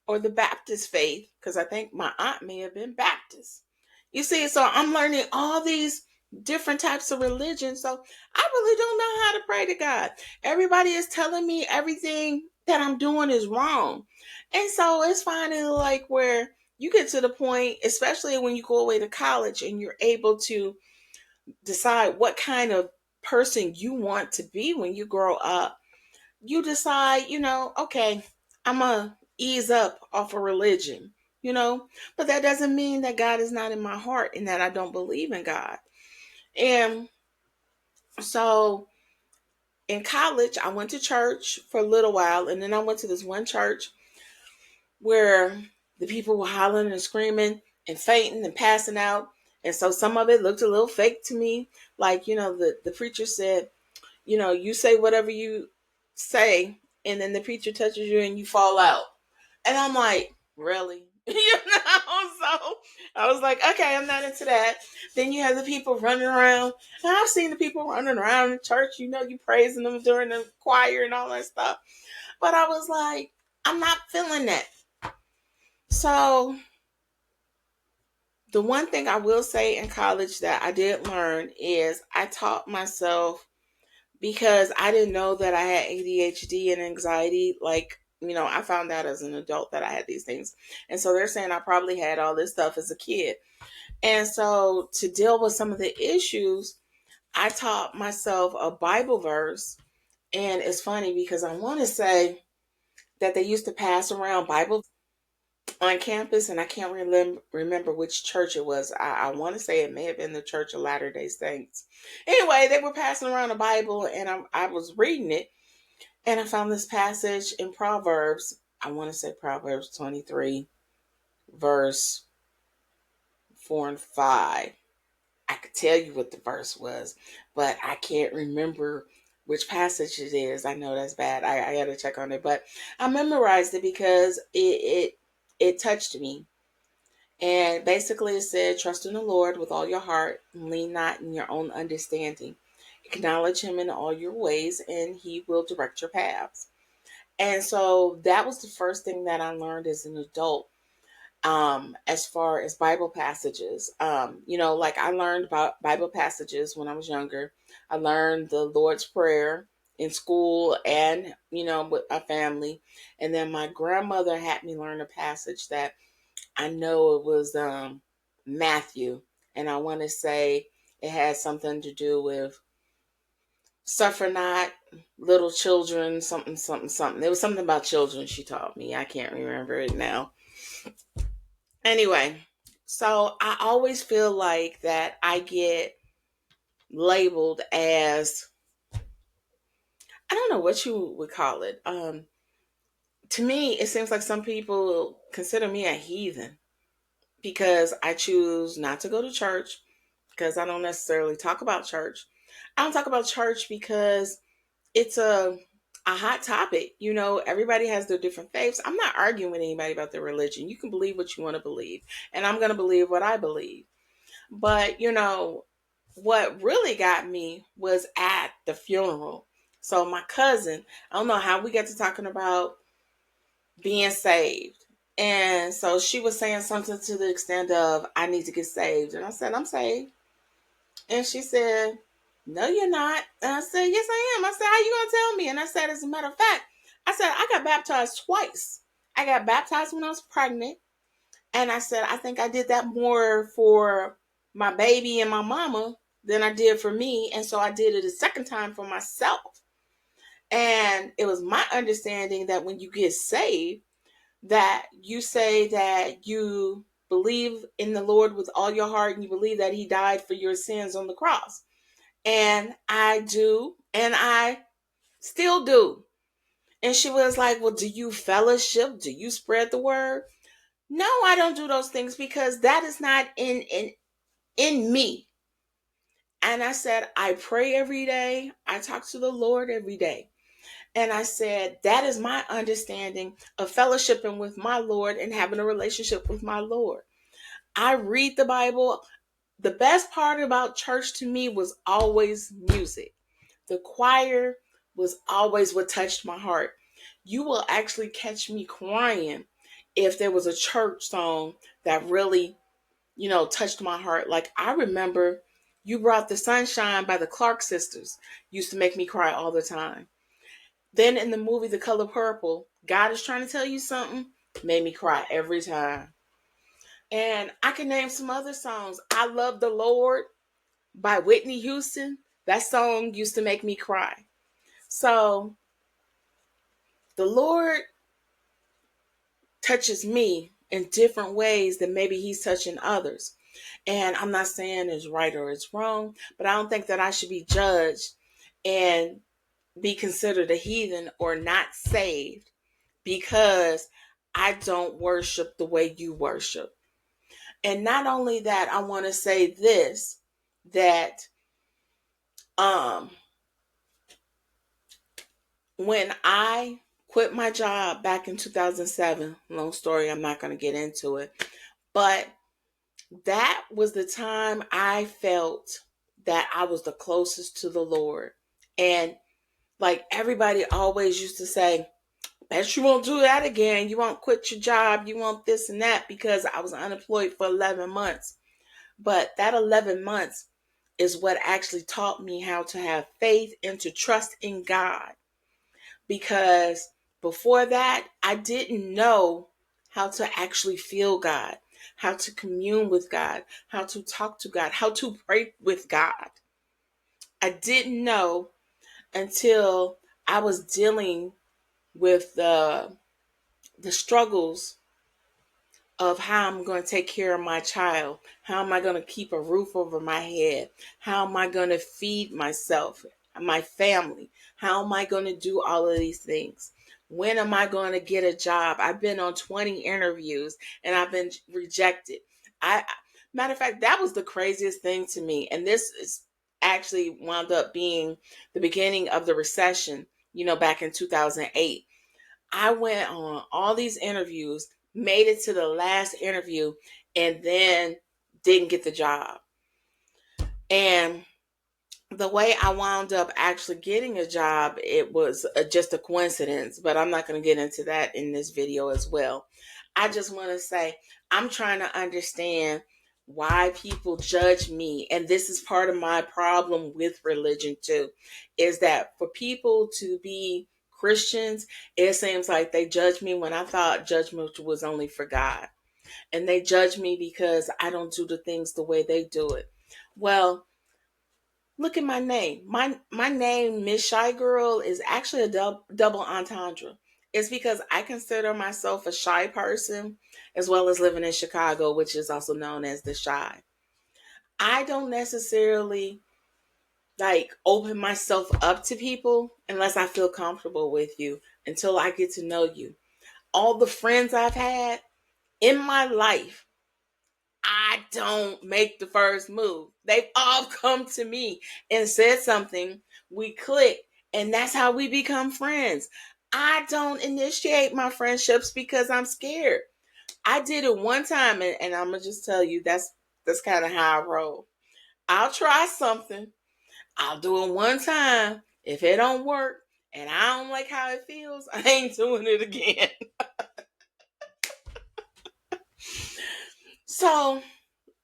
or the Baptist faith, because I think my aunt may have been Baptist. You see, so I'm learning all these different types of religion. So I really don't know how to pray to God. Everybody is telling me everything that I'm doing is wrong. And so it's finally like where you get to the point, especially when you go away to college and you're able to decide what kind of person you want to be when you grow up. You decide, okay, I'm going to ease up off of religion. But that doesn't mean that God is not in my heart and that I don't believe in God. And so in college, I went to church for a little while, and then I went to this one church where the people were hollering and screaming and fainting and passing out. And so some of it looked a little fake to me. Like, the preacher said, you say whatever you say, and then the preacher touches you and you fall out. And I'm like, really? So I was like, okay, I'm not into that. Then you have the people running around. And I've seen the people running around in church, you praising them during the choir and all that stuff. But I was like, I'm not feeling that. So the one thing I will say in college that I did learn is I taught myself, because I didn't know that I had ADHD and anxiety. Like, I found out as an adult that I had these things. And so they're saying I probably had all this stuff as a kid. And so to deal with some of the issues, I taught myself a Bible verse. And it's funny because I want to say that they used to pass around Bible on campus, and I can't remember which church it was. I want to say it may have been the Church of Latter-day Saints. Anyway, they were passing around a Bible, and I was reading it, and I found this passage in Proverbs. I want to say Proverbs 23, verse 4 and 5. I could tell you what the verse was, but I can't remember which passage it is. I know that's bad. I got to check on it, but I memorized it because it touched me. And basically it said, trust in the Lord with all your heart and lean not in your own understanding. Acknowledge him in all your ways and he will direct your paths. And so that was the first thing that I learned as an adult, as far as Bible passages. Like I learned about Bible passages when I was younger. I learned the Lord's Prayer in school and, with my family. And then my grandmother had me learn a passage that I know it was Matthew, and I want to say it had something to do with suffer not little children, something, something, something. It was something about children she taught me. I can't remember it now. Anyway, so I always feel like that I get labeled as, I don't know what you would call it. to me, it seems like some people consider me a heathen because I choose not to go to church, because I don't necessarily talk about church. I don't talk about church because it's a hot topic. You know, everybody has their different faiths. I'm not arguing with anybody about their religion. You can believe what you want to believe, and I'm going to believe what I believe. But, you know, what really got me was at the funeral. So my cousin, I don't know how we got to talking about being saved. And so she was saying something to the extent of, I need to get saved. And I said, I'm saved. And she said, no, you're not. And I said, yes, I am. I said, how you going to tell me? And I said, as a matter of fact, I said, I got baptized twice. I got baptized when I was pregnant. And I said, I think I did that more for my baby and my mama than I did for me. And so I did it a second time for myself. And it was my understanding that when you get saved, that you say that you believe in the Lord with all your heart and you believe that he died for your sins on the cross. And I do, and I still do. And she was like, well, do you fellowship? Do you spread the word? No, I don't do those things because that is not in me. And I said, I pray every day. I talk to the Lord every day. And I said, that is my understanding of fellowshipping with my Lord and having a relationship with my Lord. I read the Bible. The best part about church to me was always music. The choir was always what touched my heart. You will actually catch me crying if there was a church song that really, you know, touched my heart. Like I remember You Brought the Sunshine by the Clark Sisters used to make me cry all the time. Then in the movie The Color Purple, God Is Trying to Tell You Something made me cry every time. And I can name some other songs. I Love the Lord by Whitney Houston. That song used to make me cry. So the Lord touches me in different ways than maybe he's touching others. And I'm not saying it's right or it's wrong, but I don't think that I should be judged and be considered a heathen or not saved because I don't worship the way you worship. And not only that, I want to say this, that um when I quit my job back in 2007, long story, I'm not going to get into it, but that was the time I felt that I was the closest to the Lord. And like everybody always used to say, bet you won't do that again. You won't quit your job. You won't this and that, because I was unemployed for 11 months. But that 11 months is what actually taught me how to have faith and to trust in God. Because before that, I didn't know how to actually feel God, how to commune with God, how to talk to God, how to pray with God. I didn't know until I was dealing with the struggles of how I'm going to take care of my child. How am I going to keep a roof over my head? How am I going to feed myself, my family? How am I going to do all of these things? When am I going to get a job? I've been on 20 interviews and I've been rejected. I Matter of fact, that was the craziest thing to me. And this is actually wound up being the beginning of the recession, you know, back in 2008. I went on all these interviews, made it to the last interview, and then didn't get the job. And the way I wound up actually getting a job, it was just a coincidence, but I'm not going to get into that in this video as well. I just want to say I'm trying to understand why people judge me. And this is part of my problem with religion too, is that for people to be Christians, it seems like they judge me when I thought judgment was only for God. And they judge me because I don't do the things the way they do it. Well, look at my name. My name, Mz.ChiGurl, is actually a double entendre. It's because I consider myself a shy person, as well as living in Chicago, which is also known as the Shy. I don't necessarily like open myself up to people unless I feel comfortable with you, until I get to know you. all the friends I've had in my life, I don't make the first move. They've all come to me and said something. We click, and that's how we become friends. I don't initiate my friendships because I'm scared. I did it one time, and I'm gonna just tell you that's kind of how I roll. I'll try something. I'll do it one time. If it don't work and I don't like how it feels, I ain't doing it again. So,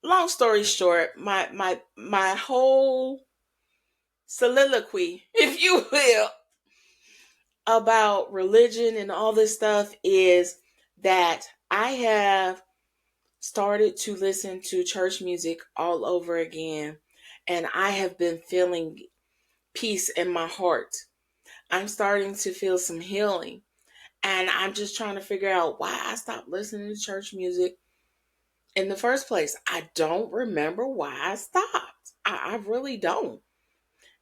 long story short, my whole soliloquy, if you will, about religion and all this stuff is that I have started to listen to church music all over again, and I have been feeling peace in my heart. I'm starting to feel some healing, and I'm just trying to figure out why I stopped listening to church music in the first place. I don't remember why I stopped. I really don't.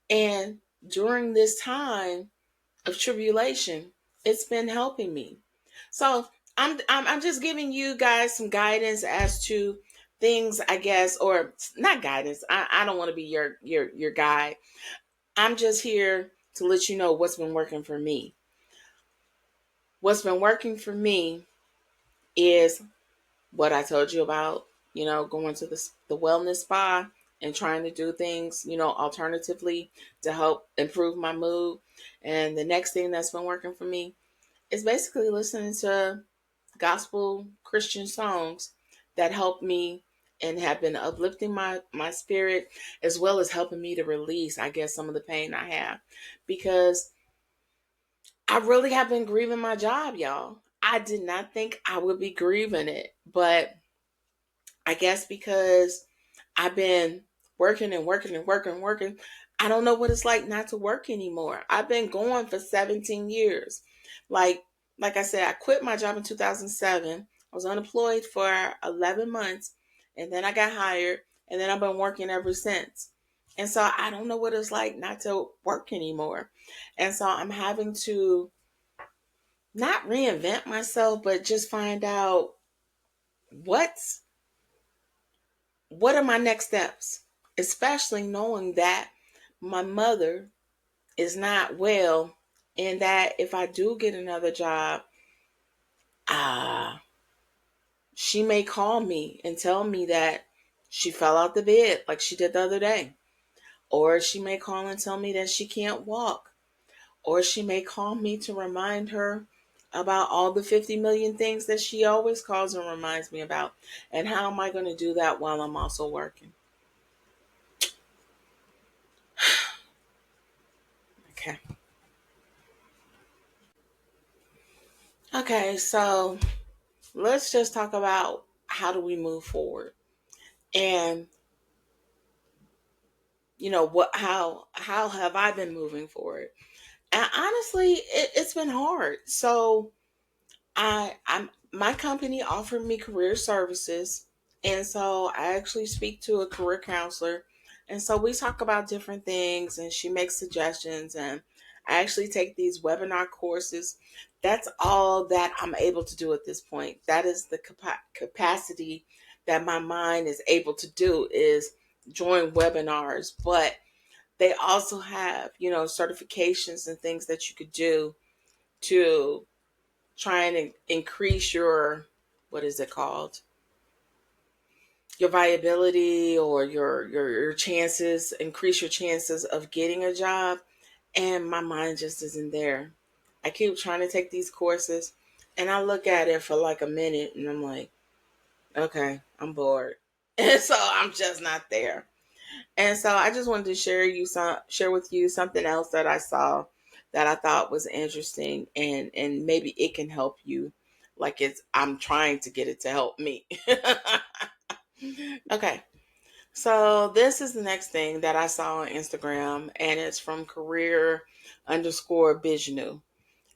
And during this time of tribulation, it's been helping me. So I'm just giving you guys some guidance as to things, I guess, or not guidance. I don't want to be your guide. I'm just here to let you know what's been working for me. What's been working for me is what I told you about, going to the wellness spa and trying to do things, alternatively to help improve my mood. And the next thing that's been working for me is basically listening to gospel Christian songs that help me and have been uplifting my spirit, as well as helping me to release, I guess, some of the pain I have. Because I really have been grieving my job, y'all. I did not think I would be grieving it, but I guess because I've been working and working and working and working, I don't know what it's like not to work anymore. I've been going for 17 years. Like like I said, I quit my job in 2007. I was unemployed for 11 months, and then I got hired, and then I've been working ever since. And so I don't know what it's like not to work anymore. And so I'm having to not reinvent myself, but just find out what's what are my next steps, especially knowing that my mother is not well, and that if I do get another job, ah, she may call me and tell me that she fell out the bed like she did the other day, or she may call and tell me that she can't walk, or she may call me to remind her about all the 50 million things that she always calls and reminds me about. And how am I going to do that while I'm also working? Okay. Okay, so let's just talk about how do we move forward. And what how have I been moving forward? And honestly, it's been hard. So I'm my company offered me career services, and so I actually speak to a career counselor, and so we talk about different things, and she makes suggestions, and I actually take these webinar courses. That's all that I'm able to do at this point. That is the capacity that my mind is able to do, is join webinars. But they also have certifications and things that you could do to trying to increase your, what is it called, your viability, or your chances, increase your chances of getting a job. And my mind just isn't there. I keep trying to take these courses, and I look at it for like a minute, and I'm like, okay, I'm bored. And so I'm just not there. And so I just wanted to share with you something else that I saw that I thought was interesting, and maybe it can help you, like I'm trying to get it to help me. Okay. So this is the next thing that I saw on Instagram, and it's from career_Bijnu.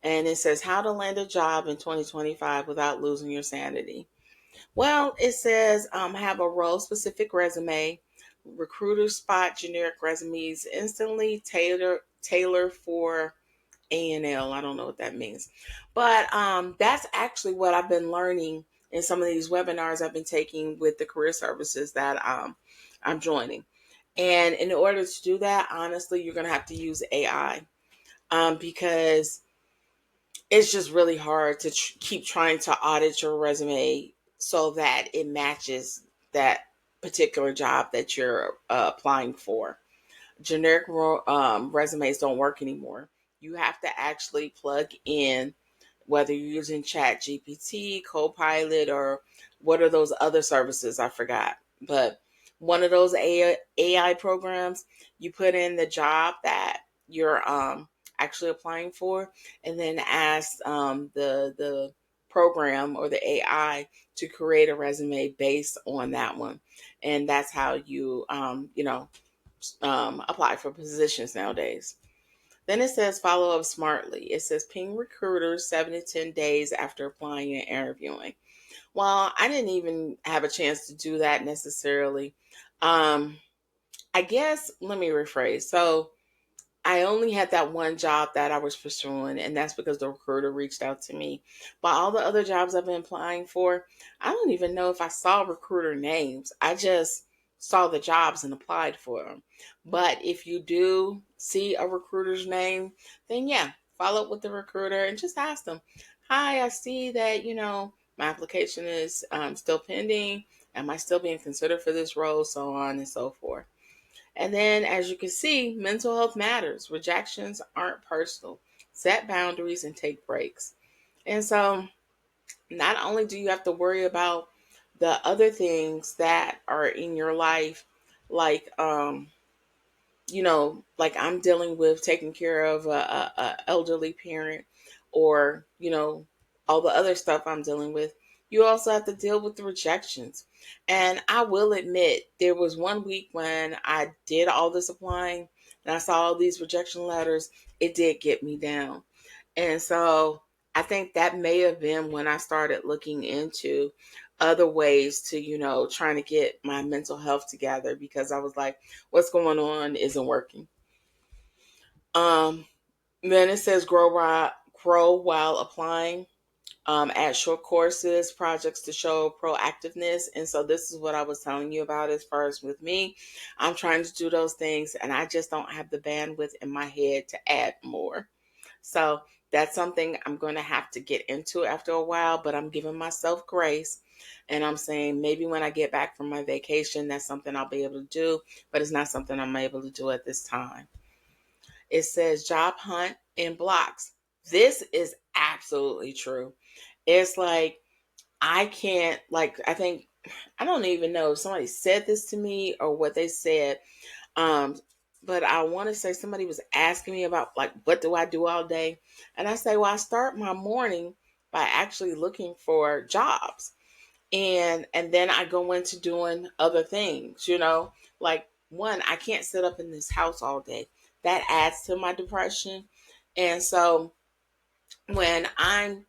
And it says how to land a job in 2025 without losing your sanity. Well, it says have a role specific resume. Recruiters spot generic resumes instantly, tailor for A&L. I don't know what that means. But that's actually what I've been learning in some of these webinars I've been taking with the career services that I'm joining. And in order to do that, honestly, you're going to have to use AI because it's just really hard to keep trying to audit your resume so that it matches that particular job that you're applying for. Generic resumes don't work anymore. You have to actually plug in, whether you're using Chat GPT, Copilot, or what are those other services I forgot. But one of those AI programs, you put in the job that you're actually applying for, and then ask the program or the AI to create a resume based on that one, and that's how you apply for positions nowadays. Then it says follow up smartly. It says ping recruiters 7 to 10 days after applying and interviewing. Well, I didn't even have a chance to do that necessarily. I guess, let me rephrase. So I only had that one job that I was pursuing, and that's because the recruiter reached out to me. But all the other jobs I've been applying for, I don't even know if I saw recruiter names. I just saw the jobs and applied for them. But if you do see a recruiter's name, then yeah, follow up with the recruiter and just ask them, "Hi, I see that, my application is still pending. Am I still being considered for this role?" So on and so forth. And then, as you can see, mental health matters. Rejections aren't personal. Set boundaries and take breaks. And so, not only do you have to worry about the other things that are in your life, like like I'm dealing with taking care of a elderly parent, or all the other stuff I'm dealing with. You also have to deal with the rejections. And I will admit, there was one week when I did all this applying and I saw all these rejection letters. It did get me down. And so I think that may have been when I started looking into other ways to, trying to get my mental health together, because I was like, what's going on isn't working. Um, then it says grow while applying. Add short courses, projects to show proactiveness. And so this is what I was telling you about as far as with me. I'm trying to do those things and I just don't have the bandwidth in my head to add more. So that's something I'm going to have to get into after a while, but I'm giving myself grace. And I'm saying maybe when I get back from my vacation, that's something I'll be able to do, but it's not something I'm able to do at this time. It says job hunt in blocks. This is absolutely true. It's like, I can't, like, I don't even know if somebody said this to me or what they said. Um, but I want to say somebody was asking me about, like, what do I do all day? And I say, well, I start my morning by actually looking for jobs. And then I go into doing other things, like, one, I can't sit up in this house all day. That adds to my depression. And so when I'm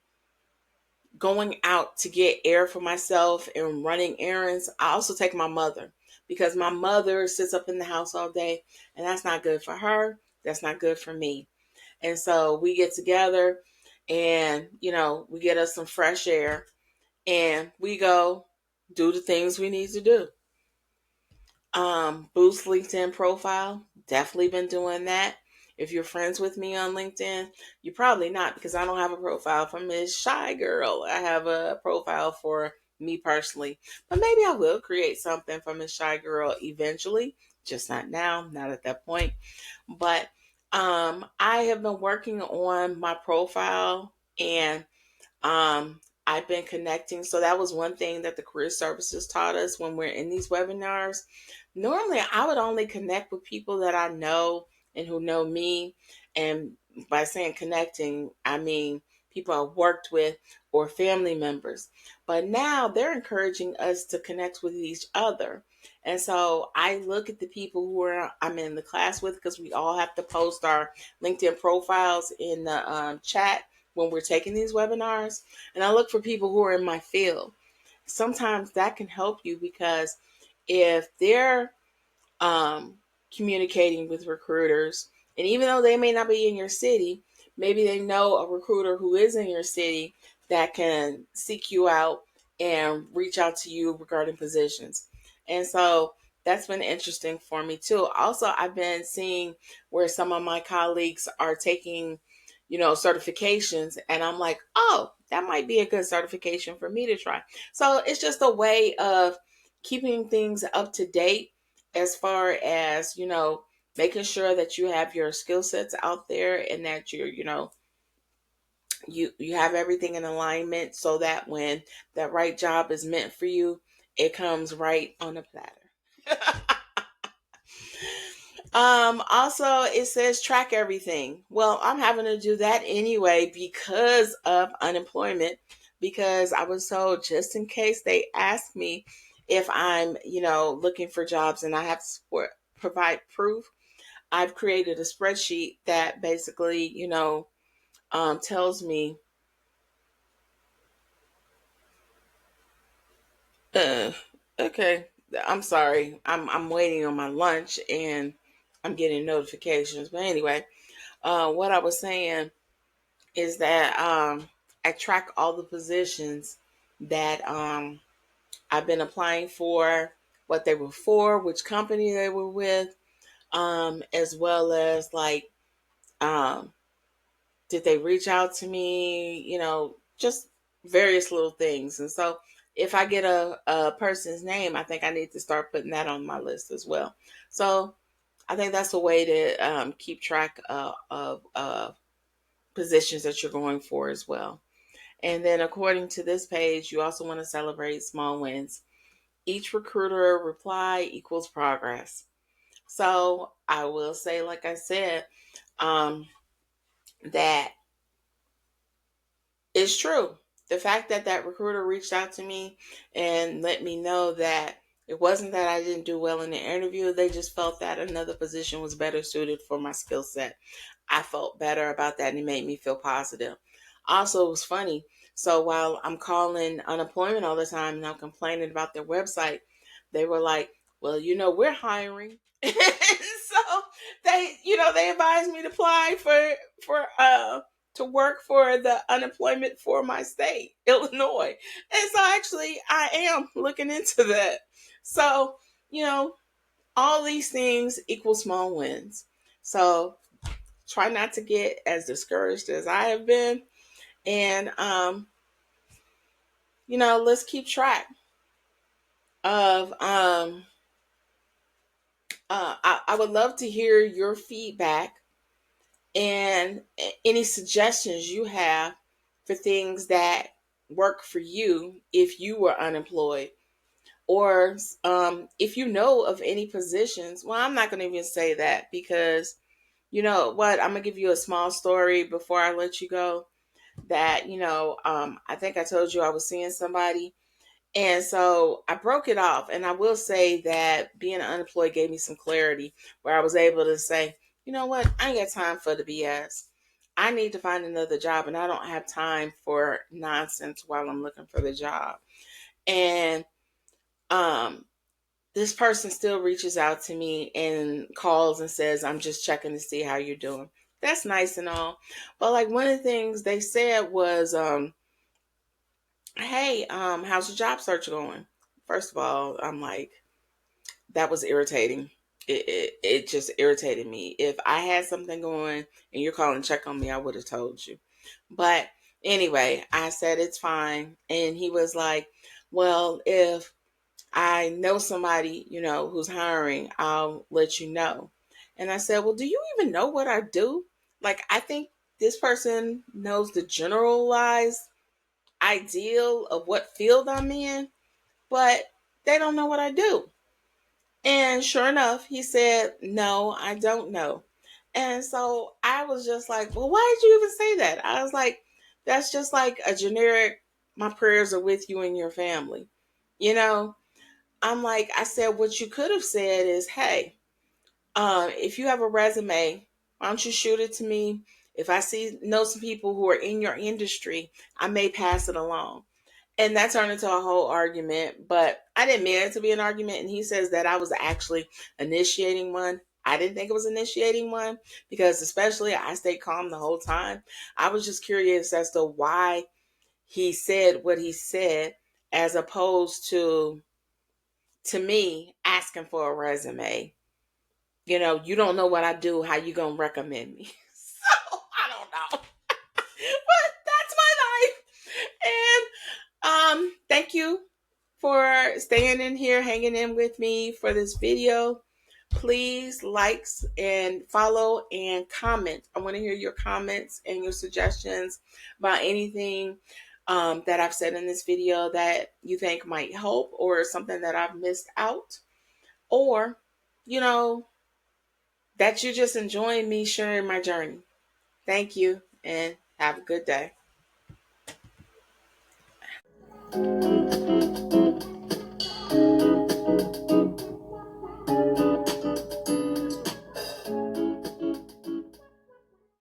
going out to get air for myself and running errands, I also take my mother, because my mother sits up in the house all day and that's not good for her. That's not good for me. And so we get together and, we get us some fresh air and we go do the things we need to do. Boost LinkedIn profile. Definitely been doing that. If you're friends with me on LinkedIn, you're probably not, because I don't have a profile for Mz.ChiGurl. I have a profile for me personally, but maybe I will create something for Mz.ChiGurl eventually. Just not now, not at that point. But I have been working on my profile, and I've been connecting. So that was one thing that the career services taught us when we're in these webinars. Normally, I would only connect with people that I know and who know me. And by saying connecting, I mean people I've worked with or family members. But now they're encouraging us to connect with each other. And so I look at the people I'm in the class with, because we all have to post our LinkedIn profiles in the chat when we're taking these webinars. And I look for people who are in my field. Sometimes that can help you, because if they're communicating with recruiters, and even though they may not be in your city, maybe they know a recruiter who is in your city that can seek you out and reach out to you regarding positions. And so that's been interesting for me too. Also, I've been seeing where some of my colleagues are taking, certifications, and I'm like, oh, that might be a good certification for me to try. So it's just a way of keeping things up to date as far as, making sure that you have your skill sets out there and that you have everything in alignment so that when that right job is meant for you, it comes right on a platter. Also, it says track everything. Well, I'm having to do that anyway because of unemployment, because I was told just in case they ask me if I'm, looking for jobs and I have to provide proof. I've created a spreadsheet that basically, tells me, uh, okay, I'm sorry, I'm waiting on my lunch and I'm getting notifications. But anyway, what I was saying is that I track all the positions that I've been applying for, what they were for, which company they were with, as well as like, um, did they reach out to me, just various little things. And so if I get a person's name, I think I need to start putting that on my list as well. So I think that's a way to keep track of positions that you're going for as well. And then, according to this page, you also want to celebrate small wins. Each recruiter reply equals progress. So I will say, like I said, um, that it's true. The fact that that recruiter reached out to me and let me know that it wasn't that I didn't do well in the interview, they just felt that another position was better suited for my skill set. I felt better about that and it made me feel positive. Also, it was funny. So while I'm calling unemployment all the time and I'm complaining about their website, they were like, well, we're hiring. So they advised me to apply for to work for the unemployment for my state, Illinois. And so actually I am looking into that. So, all these things equal small wins. So try not to get as discouraged as I have been. And let's keep track of I would love to hear your feedback and any suggestions you have for things that work for you if you were unemployed, or if you know of any positions. Well, I'm not going to even say that because you know what, I'm going to give you a small story before I let you go. That I think I told you I was seeing somebody, and so I broke it off. And I will say that being unemployed gave me some clarity where I was able to say, you know what, I ain't got time for the BS. I need to find another job and I don't have time for nonsense while I'm looking for the job. And um this person still reaches out to me and calls and says, I'm just checking to see how you're doing. That's nice and all. But like one of the things they said was, hey, how's your job search going? First of all, I'm like, that was irritating. It just irritated me. If I had something going and you're calling to check on me, I would have told you. But anyway, I said it's fine. And he was like, well, if I know somebody, who's hiring, I'll let you know. And I said, well, do you even know what I do? Like, I think this person knows the generalized ideal of what field I'm in, but they don't know what I do. And sure enough, he said, no, I don't know. And so I was just like, well, why did you even say that? I was like, that's just like a generic, my prayers are with you and your family. You know, I'm like, I said, what you could have said is, hey, if you have a resume, why don't you shoot it to me? If I know some people who are in your industry, I may pass it along. And that turned into a whole argument, but I didn't mean it to be an argument. And he says that I was actually initiating one. I didn't think it was initiating one because, especially, I stayed calm the whole time. I was just curious as to why he said what he said, as opposed to me asking for a resume. You don't know what I do. How you gonna recommend me? So I don't know, but that's my life. And thank you for staying in here, hanging in with me for this video. Please likes and follow and comment. I want to hear your comments and your suggestions about anything that I've said in this video that you think might help, or something that I've missed out, or you know that you're just enjoying me sharing my journey. Thank you and have a good day.